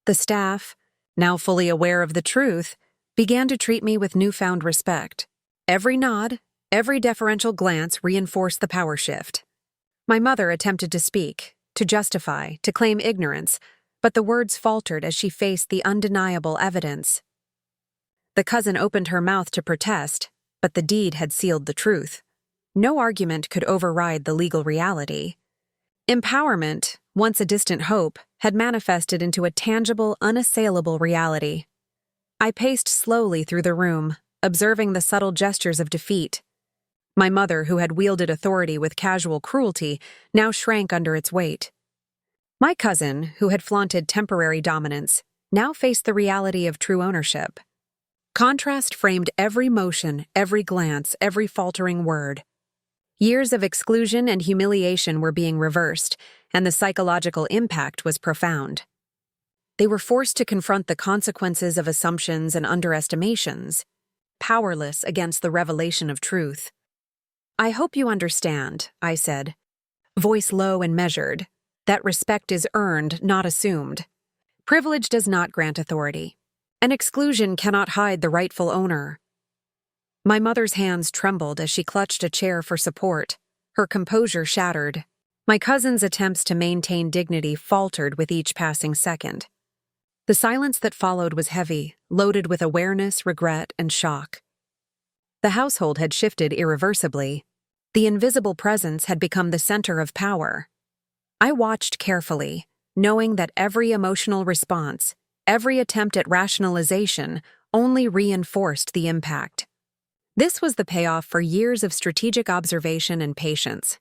The staff, now fully aware of the truth, began to treat me with newfound respect. Every nod, every deferential glance reinforced the power shift. My mother attempted to speak, to justify, to claim ignorance, but the words faltered as she faced the undeniable evidence. The cousin opened her mouth to protest, but the deed had sealed the truth. No argument could override the legal reality. Empowerment, once a distant hope, had manifested into a tangible, unassailable reality. I paced slowly through the room, observing the subtle gestures of defeat. My mother, who had wielded authority with casual cruelty, now shrank under its weight. My cousin, who had flaunted temporary dominance, now faced the reality of true ownership. Contrast framed every motion, every glance, every faltering word. Years of exclusion and humiliation were being reversed, and the psychological impact was profound. They were forced to confront the consequences of assumptions and underestimations, powerless against the revelation of truth. "I hope you understand," I said, voice low and measured, "that respect is earned, not assumed. Privilege does not grant authority. An exclusion cannot hide the rightful owner." My mother's hands trembled as she clutched a chair for support. Her composure shattered. My cousin's attempts to maintain dignity faltered with each passing second. The silence that followed was heavy, loaded with awareness, regret, and shock. The household had shifted irreversibly. The invisible presence had become the center of power. I watched carefully, knowing that every emotional response, every attempt at rationalization, only reinforced the impact. This was the payoff for years of strategic observation and patience.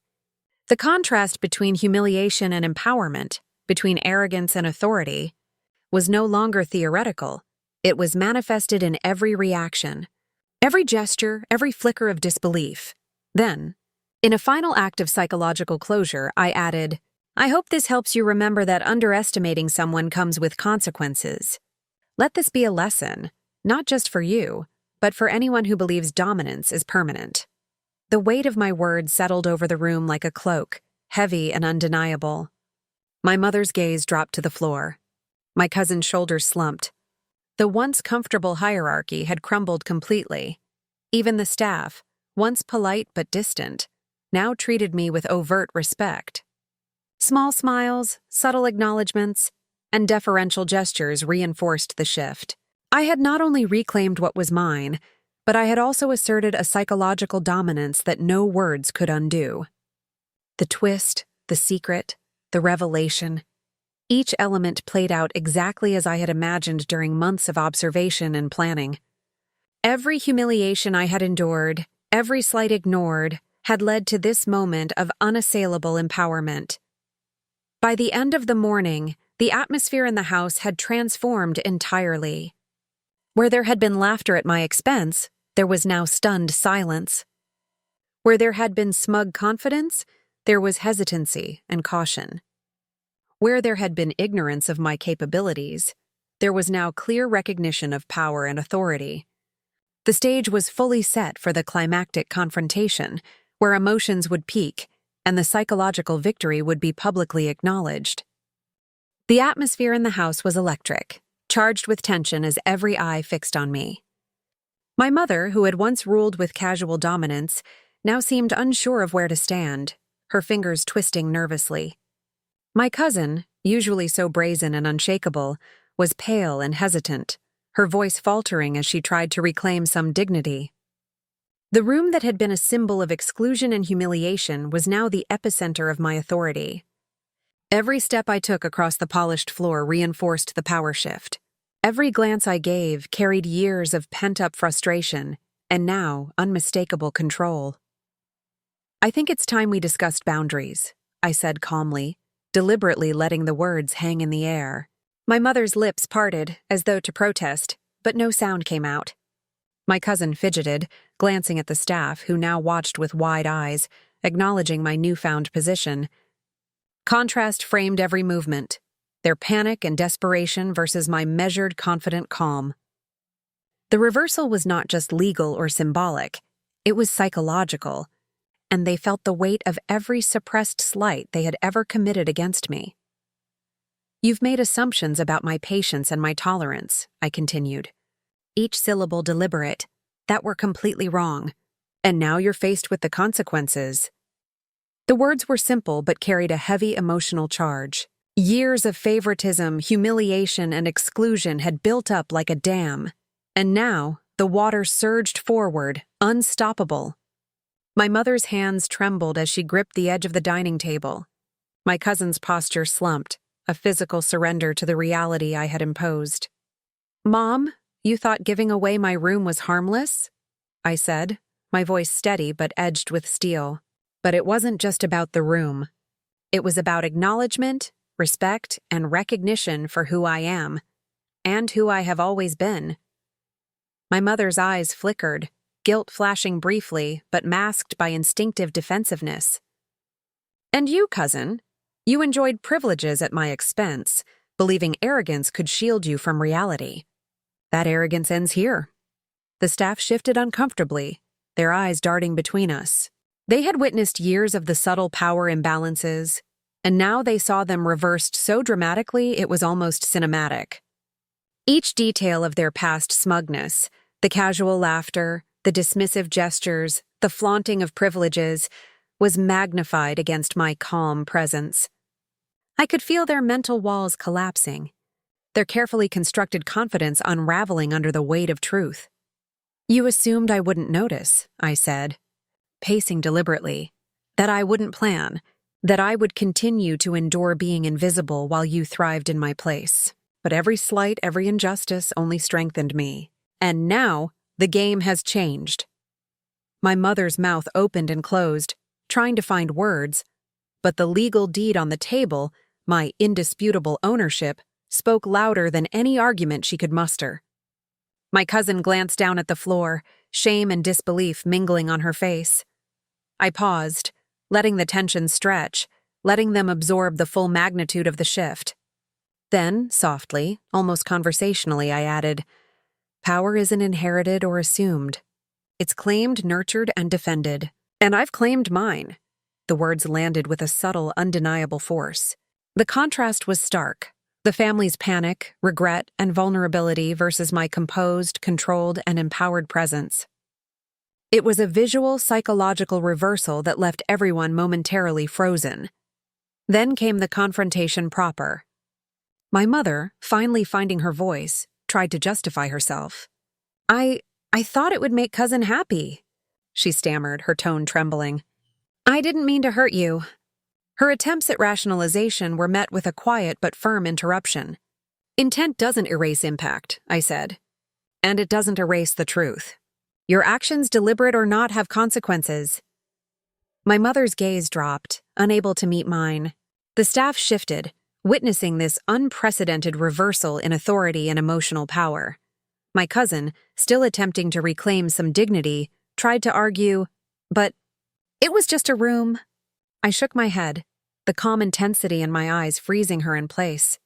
The contrast between humiliation and empowerment, between arrogance and authority, was no longer theoretical. It was manifested in every reaction, every gesture, every flicker of disbelief. Then, in a final act of psychological closure, I added, "I hope this helps you remember that underestimating someone comes with consequences. Let this be a lesson, not just for you, but for anyone who believes dominance is permanent." The weight of my words settled over the room like a cloak, heavy and undeniable. My mother's gaze dropped to the floor. My cousin's shoulders slumped. The once comfortable hierarchy had crumbled completely. Even the staff, once polite but distant, now treated me with overt respect. Small smiles, subtle acknowledgments, and deferential gestures reinforced the shift. I had not only reclaimed what was mine, but I had also asserted a psychological dominance that no words could undo. The twist, the secret, the revelation, each element played out exactly as I had imagined during months of observation and planning. Every humiliation I had endured, every slight ignored, had led to this moment of unassailable empowerment. By the end of the morning, the atmosphere in the house had transformed entirely. Where there had been laughter at my expense, there was now stunned silence. Where there had been smug confidence, there was hesitancy and caution. Where there had been ignorance of my capabilities, there was now clear recognition of power and authority. The stage was fully set for the climactic confrontation, where emotions would peak and the psychological victory would be publicly acknowledged. The atmosphere in the house was electric, charged with tension as every eye fixed on me. My mother, who had once ruled with casual dominance, now seemed unsure of where to stand, her fingers twisting nervously. My cousin, usually so brazen and unshakable, was pale and hesitant, her voice faltering as she tried to reclaim some dignity. The room that had been a symbol of exclusion and humiliation was now the epicenter of my authority. Every step I took across the polished floor reinforced the power shift. Every glance I gave carried years of pent-up frustration, and now unmistakable control. "I think it's time we discussed boundaries," I said calmly, deliberately letting the words hang in the air. My mother's lips parted, as though to protest, but no sound came out. My cousin fidgeted, glancing at the staff, who now watched with wide eyes, acknowledging my newfound position. Contrast framed every movement, their panic and desperation versus my measured, confident calm. The reversal was not just legal or symbolic, it was psychological. and they felt the weight of every suppressed slight they had ever committed against me. "You've made assumptions about my patience and my tolerance," I continued, each syllable deliberate, "that were completely wrong. And now you're faced with the consequences." The words were simple but carried a heavy emotional charge. Years of favoritism, humiliation, and exclusion had built up like a dam, and now the water surged forward, unstoppable. My mother's hands trembled as she gripped the edge of the dining table. My cousin's posture slumped, a physical surrender to the reality I had imposed. "Mom, you thought giving away my room was harmless?" I said, my voice steady but edged with steel. But it wasn't just about the room. It was about acknowledgement, respect, and recognition for who I am, and who I have always been. My mother's eyes flickered, guilt flashing briefly but masked by instinctive defensiveness. "And you, cousin? You enjoyed privileges at my expense, believing arrogance could shield you from reality. That arrogance ends here." The staff shifted uncomfortably, their eyes darting between us. They had witnessed years of the subtle power imbalances, and now they saw them reversed so dramatically it was almost cinematic. Each detail of their past smugness, the casual laughter, the dismissive gestures, the flaunting of privileges, was magnified against my calm presence. I could feel their mental walls collapsing, their carefully constructed confidence unraveling under the weight of truth. "You assumed I wouldn't notice," I said, pacing deliberately, "that I wouldn't plan, that I would continue to endure being invisible while you thrived in my place. But every slight, every injustice only strengthened me. And now, the game has changed." My mother's mouth opened and closed, trying to find words, but the legal deed on the table, my indisputable ownership, spoke louder than any argument she could muster. My cousin glanced down at the floor, shame and disbelief mingling on her face. I paused, letting the tension stretch, letting them absorb the full magnitude of the shift. Then, softly, almost conversationally, I added, "Power isn't inherited or assumed. It's claimed, nurtured, and defended. And I've claimed mine." The words landed with a subtle, undeniable force. The contrast was stark. The family's panic, regret, and vulnerability versus my composed, controlled, and empowered presence. It was a visual, psychological reversal that left everyone momentarily frozen. Then came the confrontation proper. My mother, finally finding her voice, tried to justify herself. I thought it would make cousin happy," she stammered, her tone trembling. "I didn't mean to hurt you." Her attempts at rationalization were met with a quiet but firm interruption. "Intent doesn't erase impact," I said. "And it doesn't erase the truth. Your actions, deliberate or not, have consequences." My mother's gaze dropped, unable to meet mine. The staff shifted, witnessing this unprecedented reversal in authority and emotional power. My cousin, still attempting to reclaim some dignity, tried to argue, "But it was just a room." I shook my head, the calm intensity in my eyes freezing her in place.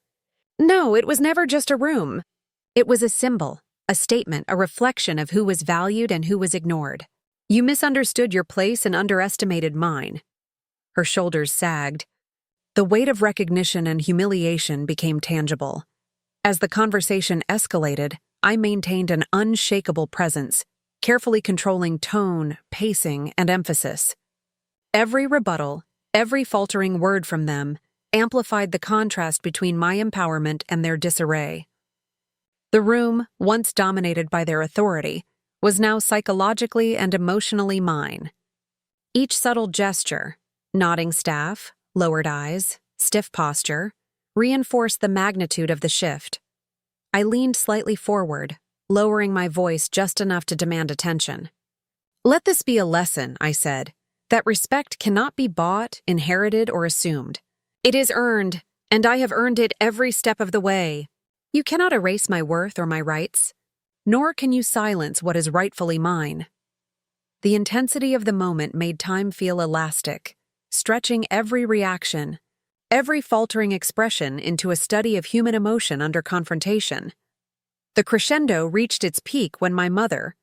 "No, it was never just a room. It was a symbol, a statement, a reflection of who was valued and who was ignored. You misunderstood your place and underestimated mine." Her shoulders sagged. The weight of recognition and humiliation became tangible. As the conversation escalated, I maintained an unshakable presence, carefully controlling tone, pacing, and emphasis. Every rebuttal, every faltering word from them, amplified the contrast between my empowerment and their disarray. The room, once dominated by their authority, was now psychologically and emotionally mine. Each subtle gesture, nodding staff, lowered eyes, stiff posture, reinforced the magnitude of the shift. I leaned slightly forward, lowering my voice just enough to demand attention. "Let this be a lesson," I said, "that respect cannot be bought, inherited, or assumed. It is earned, and I have earned it every step of the way. You cannot erase my worth or my rights, nor can you silence what is rightfully mine." The intensity of the moment made time feel elastic, stretching every reaction, every faltering expression into a study of human emotion under confrontation. The crescendo reached its peak when my mother,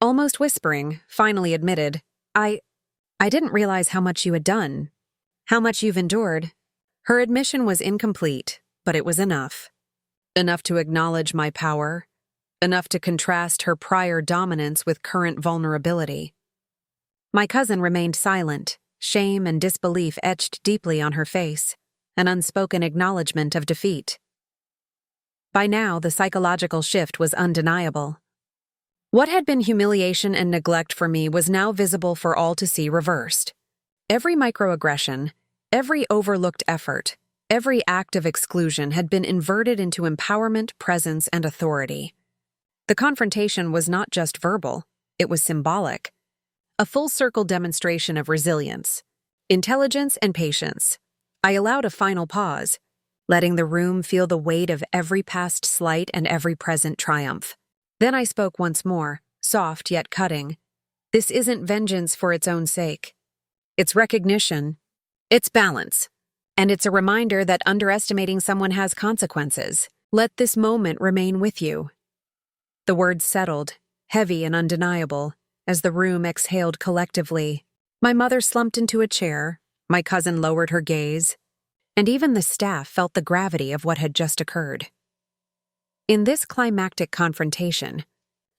almost whispering, finally admitted, I didn't realize how much you had done, how much you've endured. Her admission was incomplete, but it was enough. Enough to acknowledge my power, enough to contrast her prior dominance with current vulnerability. My cousin remained silent, shame and disbelief etched deeply on her face, an unspoken acknowledgement of defeat. By now, the psychological shift was undeniable. What had been humiliation and neglect for me was now visible for all to see reversed. Every microaggression, every overlooked effort, every act of exclusion had been inverted into empowerment, presence, and authority. The confrontation was not just verbal, it was symbolic. A full-circle demonstration of resilience, intelligence, and patience. I allowed a final pause, letting the room feel the weight of every past slight and every present triumph. Then I spoke once more, soft yet cutting. This isn't vengeance for its own sake. It's recognition, it's balance, and it's a reminder that underestimating someone has consequences. Let this moment remain with you. The words settled, heavy and undeniable, as the room exhaled collectively. My mother slumped into a chair, my cousin lowered her gaze, and even the staff felt the gravity of what had just occurred. In this climactic confrontation,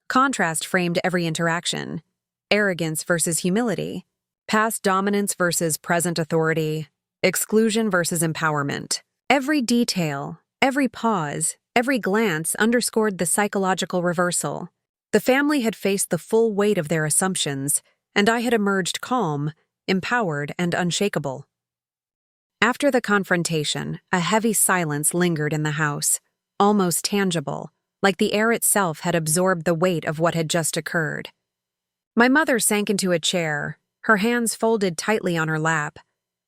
contrast framed every interaction: arrogance versus humility, past dominance versus present authority, exclusion versus empowerment. Every detail, every pause, every glance underscored the psychological reversal. The family had faced the full weight of their assumptions, and I had emerged calm, empowered, and unshakable. After the confrontation, a heavy silence lingered in the house, almost tangible, like the air itself had absorbed the weight of what had just occurred. My mother sank into a chair, her hands folded tightly on her lap,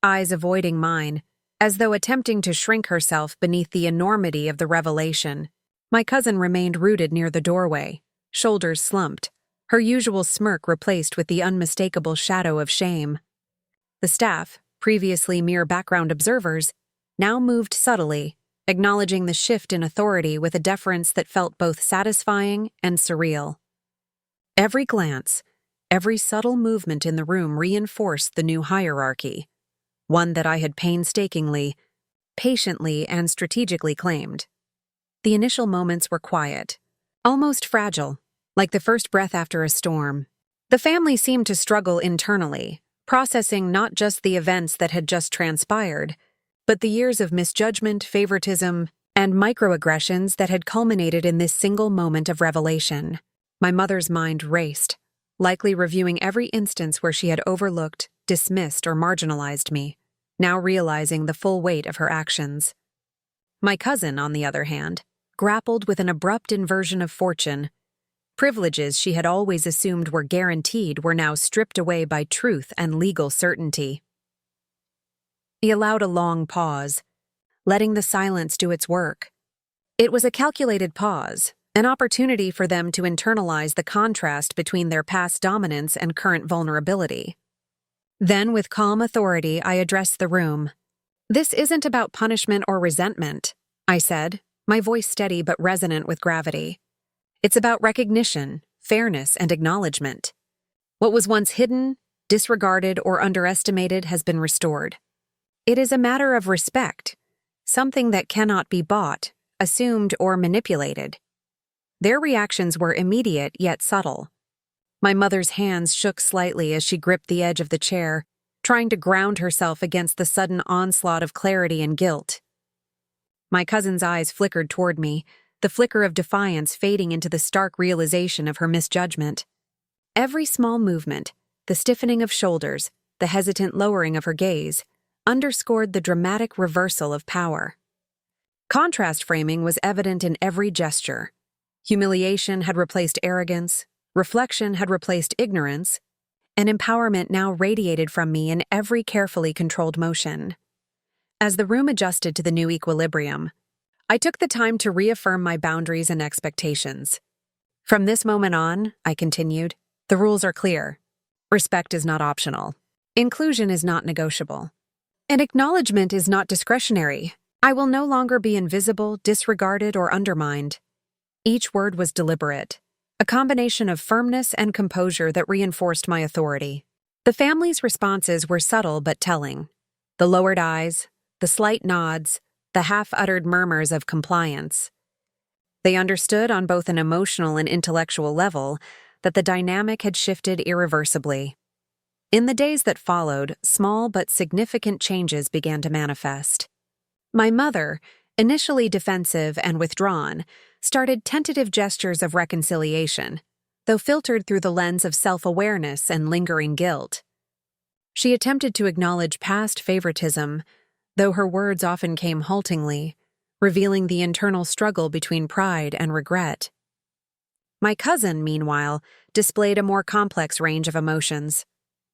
eyes avoiding mine, as though attempting to shrink herself beneath the enormity of the revelation. My cousin remained rooted near the doorway, shoulders slumped, her usual smirk replaced with the unmistakable shadow of shame. The staff, previously mere background observers, now moved subtly, acknowledging the shift in authority with a deference that felt both satisfying and surreal. Every glance, every subtle movement in the room reinforced the new hierarchy, one that I had painstakingly, patiently, and strategically claimed. The initial moments were quiet, almost fragile, like the first breath after a storm. The family seemed to struggle internally, processing not just the events that had just transpired, but the years of misjudgment, favoritism, and microaggressions that had culminated in this single moment of revelation. My mother's mind raced, likely reviewing every instance where she had overlooked, dismissed, or marginalized me, now realizing the full weight of her actions. My cousin, on the other hand, grappled with an abrupt inversion of fortune. Privileges she had always assumed were guaranteed were now stripped away by truth and legal certainty. He allowed a long pause, letting the silence do its work. It was a calculated pause, an opportunity for them to internalize the contrast between their past dominance and current vulnerability. Then, with calm authority, I addressed the room. "This isn't about punishment or resentment," I said, my voice steady but resonant with gravity. "It's about recognition, fairness, and acknowledgement. What was once hidden, disregarded, or underestimated has been restored. It is a matter of respect, something that cannot be bought, assumed, or manipulated." Their reactions were immediate yet subtle. My mother's hands shook slightly as she gripped the edge of the chair, trying to ground herself against the sudden onslaught of clarity and guilt. My cousin's eyes flickered toward me, the flicker of defiance fading into the stark realization of her misjudgment. Every small movement, the stiffening of shoulders, the hesitant lowering of her gaze, underscored the dramatic reversal of power. Contrast framing was evident in every gesture. Humiliation had replaced arrogance, reflection had replaced ignorance, and empowerment now radiated from me in every carefully controlled motion. As the room adjusted to the new equilibrium, I took the time to reaffirm my boundaries and expectations. "From this moment on," I continued, "the rules are clear. Respect is not optional. Inclusion is not negotiable. And acknowledgement is not discretionary. I will no longer be invisible, disregarded, or undermined." Each word was deliberate, a combination of firmness and composure that reinforced my authority. The family's responses were subtle but telling. The lowered eyes, the slight nods, the half-uttered murmurs of compliance. They understood on both an emotional and intellectual level that the dynamic had shifted irreversibly. In the days that followed, small but significant changes began to manifest. My mother, initially defensive and withdrawn, started tentative gestures of reconciliation, though filtered through the lens of self-awareness and lingering guilt. She attempted to acknowledge past favoritism, though her words often came haltingly, revealing the internal struggle between pride and regret. My cousin, meanwhile, displayed a more complex range of emotions: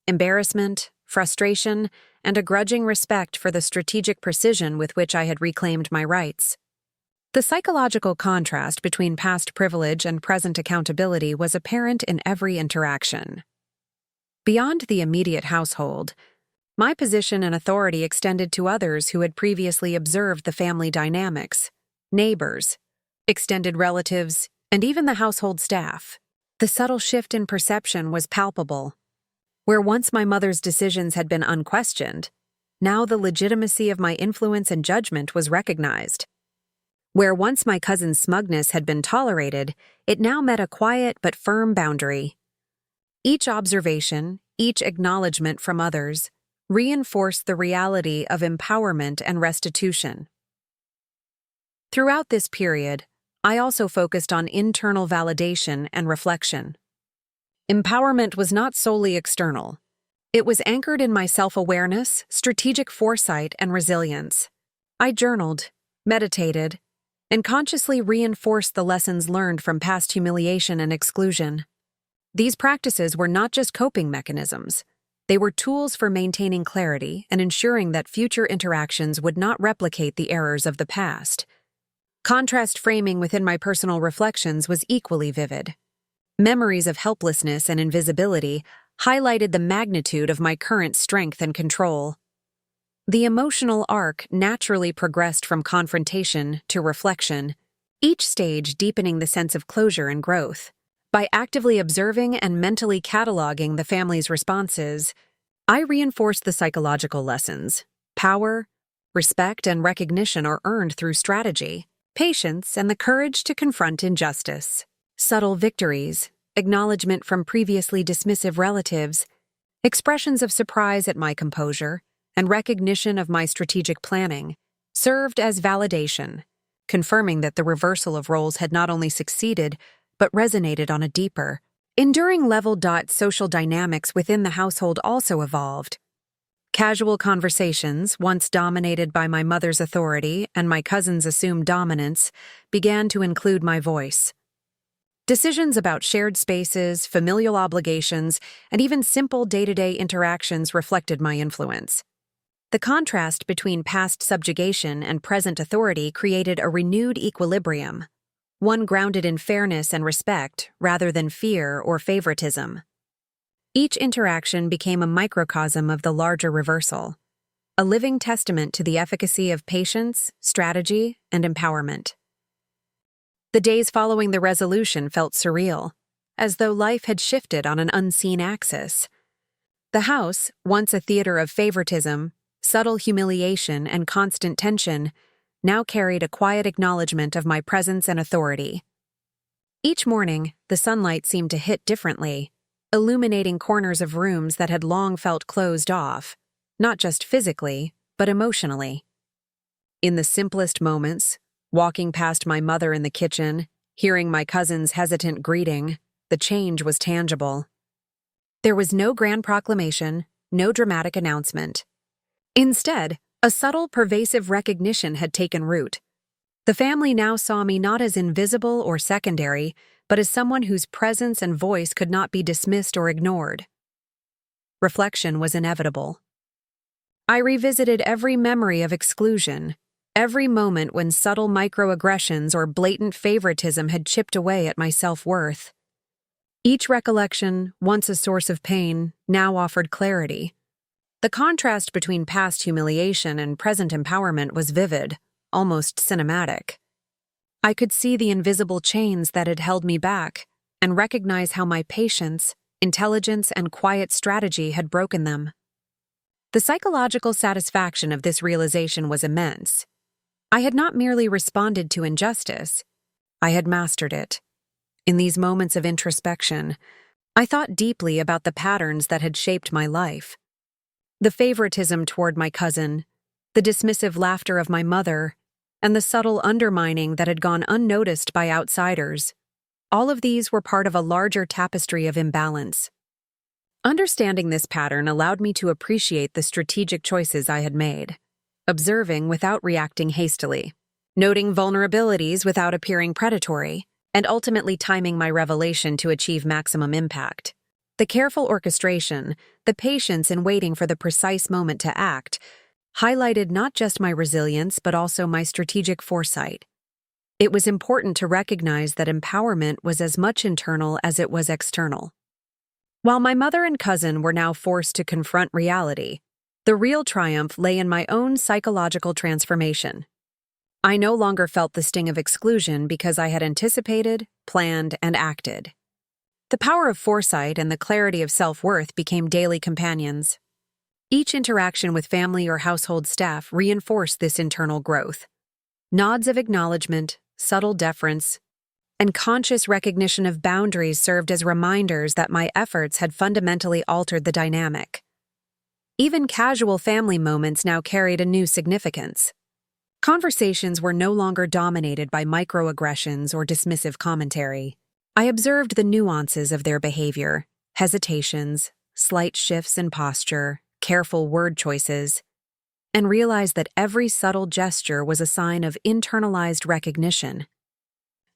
embarrassment, frustration, and a grudging respect for the strategic precision with which I had reclaimed my rights. The psychological contrast between past privilege and present accountability was apparent in every interaction. Beyond the immediate household, my position and authority extended to others who had previously observed the family dynamics: neighbors, extended relatives, and even the household staff. The subtle shift in perception was palpable. Where once my mother's decisions had been unquestioned, now the legitimacy of my influence and judgment was recognized. Where once my cousin's smugness had been tolerated, it now met a quiet but firm boundary. Each observation, each acknowledgement from others, reinforced the reality of empowerment and restitution. Throughout this period, I also focused on internal validation and reflection. Empowerment was not solely external. It was anchored in my self-awareness, strategic foresight, and resilience. I journaled, meditated, and consciously reinforced the lessons learned from past humiliation and exclusion. These practices were not just coping mechanisms. They were tools for maintaining clarity and ensuring that future interactions would not replicate the errors of the past. Contrast framing within my personal reflections was equally vivid. Memories of helplessness and invisibility highlighted the magnitude of my current strength and control. The emotional arc naturally progressed from confrontation to reflection, each stage deepening the sense of closure and growth. By actively observing and mentally cataloging the family's responses, I reinforced the psychological lessons. Power, respect, and recognition are earned through strategy, patience, and the courage to confront injustice. Subtle victories, acknowledgement from previously dismissive relatives, expressions of surprise at my composure, and recognition of my strategic planning served as validation, confirming that the reversal of roles had not only succeeded, but resonated on a deeper, enduring level. Social dynamics within the household also evolved. Casual conversations, once dominated by my mother's authority and my cousin's assumed dominance, began to include my voice. Decisions about shared spaces, familial obligations, and even simple day-to-day interactions reflected my influence. The contrast between past subjugation and present authority created a renewed equilibrium, one grounded in fairness and respect rather than fear or favoritism. Each interaction became a microcosm of the larger reversal, a living testament to the efficacy of patience, strategy, and empowerment. The days following the resolution felt surreal, as though life had shifted on an unseen axis. The house, once a theater of favoritism, subtle humiliation, and constant tension, now carried a quiet acknowledgement of my presence and authority. Each morning, the sunlight seemed to hit differently, illuminating corners of rooms that had long felt closed off, not just physically, but emotionally. In the simplest moments, walking past my mother in the kitchen, hearing my cousin's hesitant greeting, the change was tangible. There was no grand proclamation, no dramatic announcement. Instead, a subtle, pervasive recognition had taken root. The family now saw me not as invisible or secondary, but as someone whose presence and voice could not be dismissed or ignored. Reflection was inevitable. I revisited every memory of exclusion, every moment when subtle microaggressions or blatant favoritism had chipped away at my self-worth. Each recollection, once a source of pain, now offered clarity. The contrast between past humiliation and present empowerment was vivid, almost cinematic. I could see the invisible chains that had held me back and recognize how my patience, Intelligence and quiet strategy had broken them. The psychological satisfaction of this realization was immense. I had not merely responded to injustice, I had mastered it. In these moments of introspection, I thought deeply about the patterns that had shaped my life. The favoritism toward my cousin, the dismissive laughter of my mother, and the subtle undermining that had gone unnoticed by outsiders. All of these were part of a larger tapestry of imbalance. Understanding this pattern allowed me to appreciate the strategic choices I had made, observing without reacting hastily, noting vulnerabilities without appearing predatory, and ultimately timing my revelation to achieve maximum impact. The careful orchestration, the patience in waiting for the precise moment to act, highlighted not just my resilience but also my strategic foresight. It was important to recognize that empowerment was as much internal as it was external. While my mother and cousin were now forced to confront reality, the real triumph lay in my own psychological transformation. I no longer felt the sting of exclusion because I had anticipated, planned, and acted. The power of foresight and the clarity of self-worth became daily companions. Each interaction with family or household staff reinforced this internal growth. Nods of acknowledgement, subtle deference, and conscious recognition of boundaries served as reminders that my efforts had fundamentally altered the dynamic. Even casual family moments now carried a new significance. Conversations were no longer dominated by microaggressions or dismissive commentary. I observed the nuances of their behavior, hesitations, slight shifts in posture, careful word choices, and realized that every subtle gesture was a sign of internalized recognition.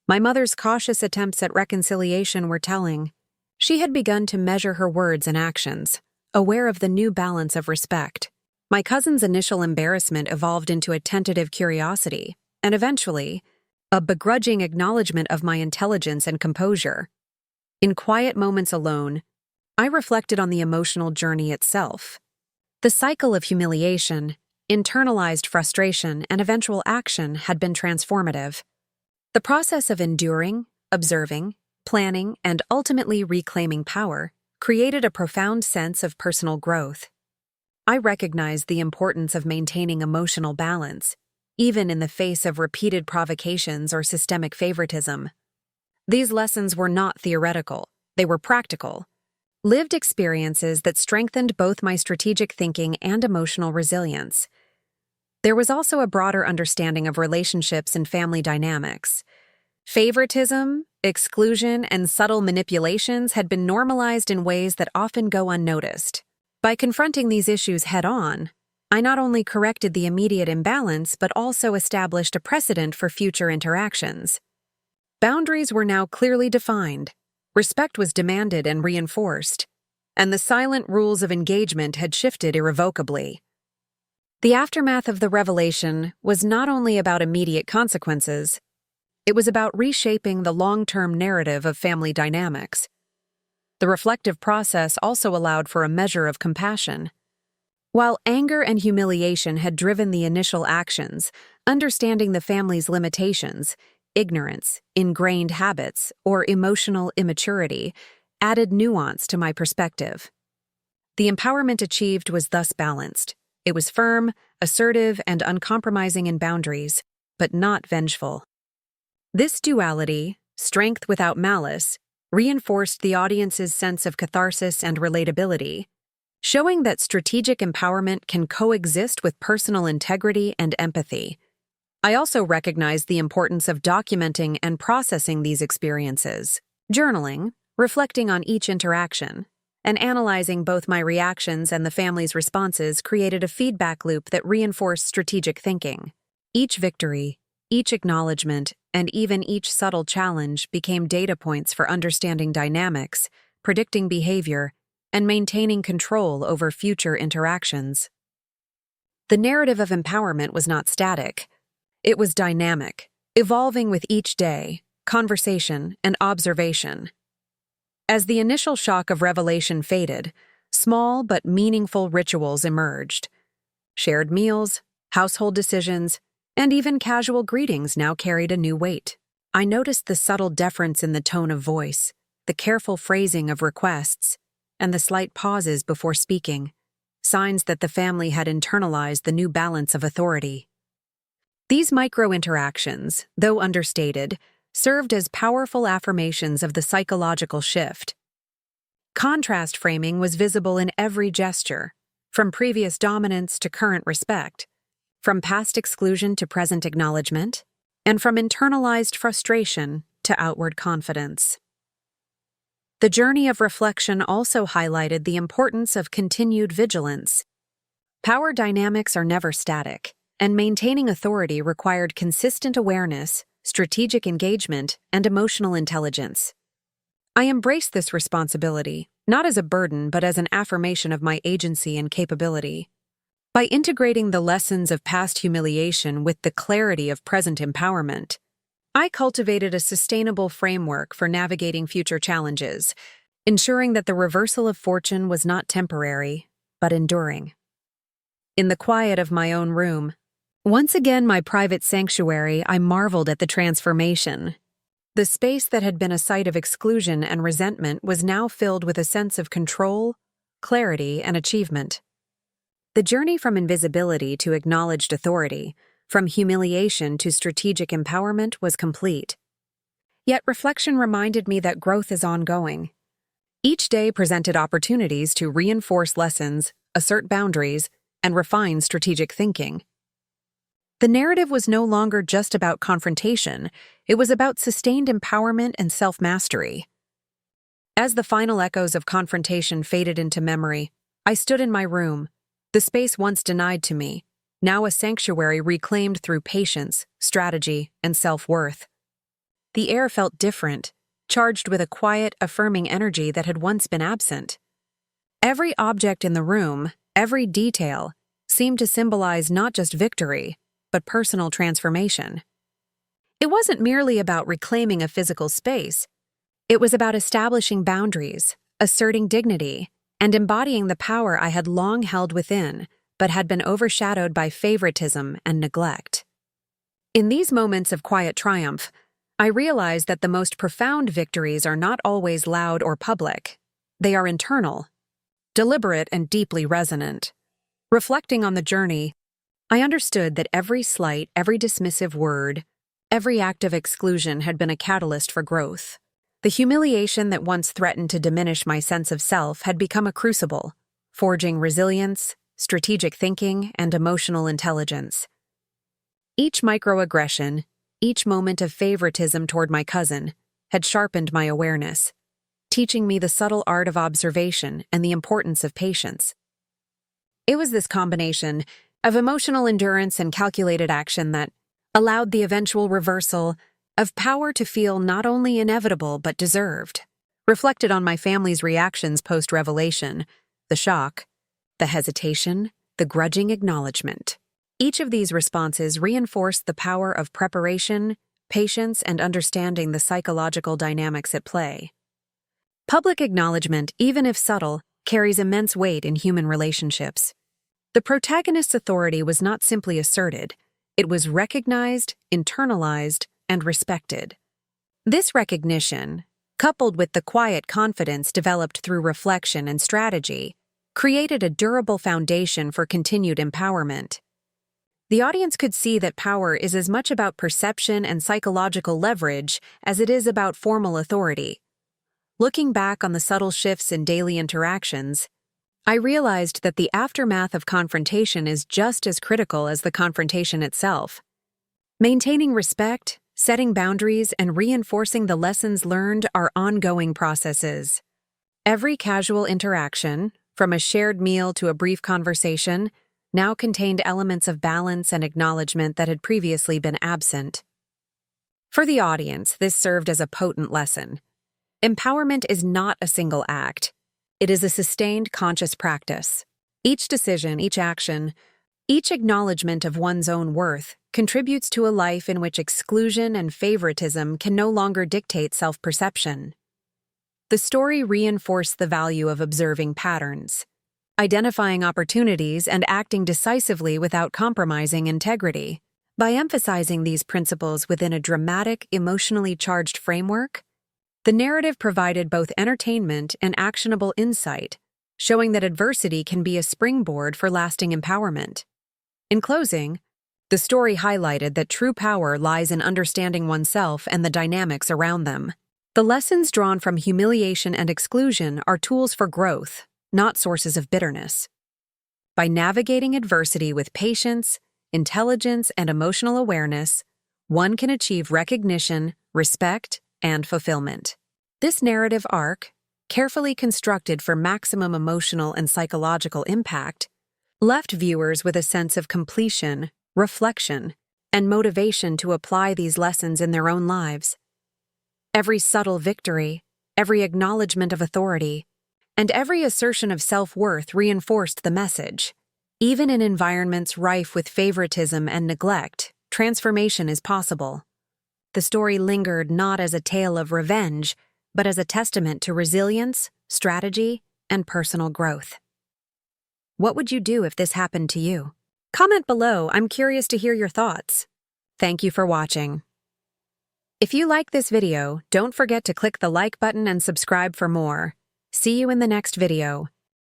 My mother's cautious attempts at reconciliation were telling. She had begun to measure her words and actions, aware of the new balance of respect. My cousin's initial embarrassment evolved into a tentative curiosity, and eventually, a begrudging acknowledgement of my intelligence and composure. In quiet moments alone, I reflected on the emotional journey itself. The cycle of humiliation, internalized frustration, and eventual action had been transformative. The process of enduring, observing, planning, and ultimately reclaiming power created a profound sense of personal growth. I recognized the importance of maintaining emotional balance, even in the face of repeated provocations or systemic favoritism. These lessons were not theoretical, they were practical, lived experiences that strengthened both my strategic thinking and emotional resilience. There was also a broader understanding of relationships and family dynamics. Favoritism, exclusion, and subtle manipulations had been normalized in ways that often go unnoticed. By confronting these issues head-on, I not only corrected the immediate imbalance but also established a precedent for future interactions. Boundaries were now clearly defined, respect was demanded and reinforced, and the silent rules of engagement had shifted irrevocably. The aftermath of the revelation was not only about immediate consequences, it was about reshaping the long-term narrative of family dynamics. The reflective process also allowed for a measure of compassion. While anger and humiliation had driven the initial actions, understanding the family's limitations, ignorance, ingrained habits, or emotional immaturity added nuance to my perspective. The empowerment achieved was thus balanced. It was firm, assertive, and uncompromising in boundaries, but not vengeful. This duality, strength without malice, reinforced the audience's sense of catharsis and relatability, showing that strategic empowerment can coexist with personal integrity and empathy. I also recognized the importance of documenting and processing these experiences, journaling, reflecting on each interaction, and analyzing both my reactions and the family's responses created a feedback loop that reinforced strategic thinking. Each victory, each acknowledgement, and even each subtle challenge became data points for understanding dynamics, predicting behavior, and maintaining control over future interactions. The narrative of empowerment was not static. It was dynamic, evolving with each day, conversation, and observation. As the initial shock of revelation faded, small but meaningful rituals emerged. Shared meals, household decisions, and even casual greetings now carried a new weight. I noticed the subtle deference in the tone of voice, the careful phrasing of requests, and the slight pauses before speaking, signs that the family had internalized the new balance of authority. These micro-interactions, though understated, served as powerful affirmations of the psychological shift. Contrast framing was visible in every gesture, from previous dominance to current respect, from past exclusion to present acknowledgement, and from internalized frustration to outward confidence. The journey of reflection also highlighted the importance of continued vigilance. Power dynamics are never static, and maintaining authority required consistent awareness, strategic engagement, and emotional intelligence. I embraced this responsibility, not as a burden but as an affirmation of my agency and capability. By integrating the lessons of past humiliation with the clarity of present empowerment, I cultivated a sustainable framework for navigating future challenges, ensuring that the reversal of fortune was not temporary, but enduring. In the quiet of my own room, once again my private sanctuary, I marveled at the transformation. The space that had been a site of exclusion and resentment was now filled with a sense of control, clarity, and achievement. The journey from invisibility to acknowledged authority, from humiliation to strategic empowerment, was complete. Yet reflection reminded me that growth is ongoing. Each day presented opportunities to reinforce lessons, assert boundaries, and refine strategic thinking. The narrative was no longer just about confrontation, it was about sustained empowerment and self-mastery. As the final echoes of confrontation faded into memory, I stood in my room, the space once denied to me, now a sanctuary reclaimed through patience, strategy, and self-worth. The air felt different, charged with a quiet, affirming energy that had once been absent. Every object in the room, every detail, seemed to symbolize not just victory, but personal transformation. It wasn't merely about reclaiming a physical space. It was about establishing boundaries, asserting dignity, and embodying the power I had long held within, but had been overshadowed by favoritism and neglect. In these moments of quiet triumph, I realized that the most profound victories are not always loud or public. They are internal, deliberate, and deeply resonant. Reflecting on the journey, I understood that every slight, every dismissive word, every act of exclusion had been a catalyst for growth. The humiliation that once threatened to diminish my sense of self had become a crucible, forging resilience, strategic thinking, and emotional intelligence. Each microaggression, each moment of favoritism toward my cousin, had sharpened my awareness, teaching me the subtle art of observation and the importance of patience. It was this combination of emotional endurance and calculated action that allowed the eventual reversal of power to feel not only inevitable but deserved. Reflected on my family's reactions post-revelation, the shock, the hesitation, the grudging acknowledgement. Each of these responses reinforced the power of preparation, patience, and understanding the psychological dynamics at play. Public acknowledgement, even if subtle, carries immense weight in human relationships. The protagonist's authority was not simply asserted, it was recognized, internalized, and respected. This recognition, coupled with the quiet confidence developed through reflection and strategy, created a durable foundation for continued empowerment. The audience could see that power is as much about perception and psychological leverage as it is about formal authority. Looking back on the subtle shifts in daily interactions, I realized that the aftermath of confrontation is just as critical as the confrontation itself. Maintaining respect, setting boundaries, and reinforcing the lessons learned are ongoing processes. Every casual interaction, from a shared meal to a brief conversation, now contained elements of balance and acknowledgement that had previously been absent. For the audience, this served as a potent lesson. Empowerment is not a single act. It is a sustained conscious practice. Each decision, each action, each acknowledgement of one's own worth contributes to a life in which exclusion and favoritism can no longer dictate self-perception. The story reinforced the value of observing patterns, identifying opportunities, and acting decisively without compromising integrity. By emphasizing these principles within a dramatic, emotionally charged framework, The narrative provided both entertainment and actionable insight, showing that adversity can be a springboard for lasting empowerment. In closing, the story highlighted that true power lies in understanding oneself and the dynamics around them. The lessons drawn from humiliation and exclusion are tools for growth, not sources of bitterness. By navigating adversity with patience, intelligence, and emotional awareness, one can achieve recognition, respect, and fulfillment. This narrative arc, carefully constructed for maximum emotional and psychological impact, left viewers with a sense of completion, reflection, and motivation to apply these lessons in their own lives. Every subtle victory, every acknowledgement of authority, and every assertion of self-worth reinforced the message. Even in environments rife with favoritism and neglect, transformation is possible. The story lingered not as a tale of revenge, but as a testament to resilience, strategy, and personal growth. What would you do if this happened to you? Comment below, I'm curious to hear your thoughts. Thank you for watching. If you like this video, don't forget to click the like button and subscribe for more. See you in the next video.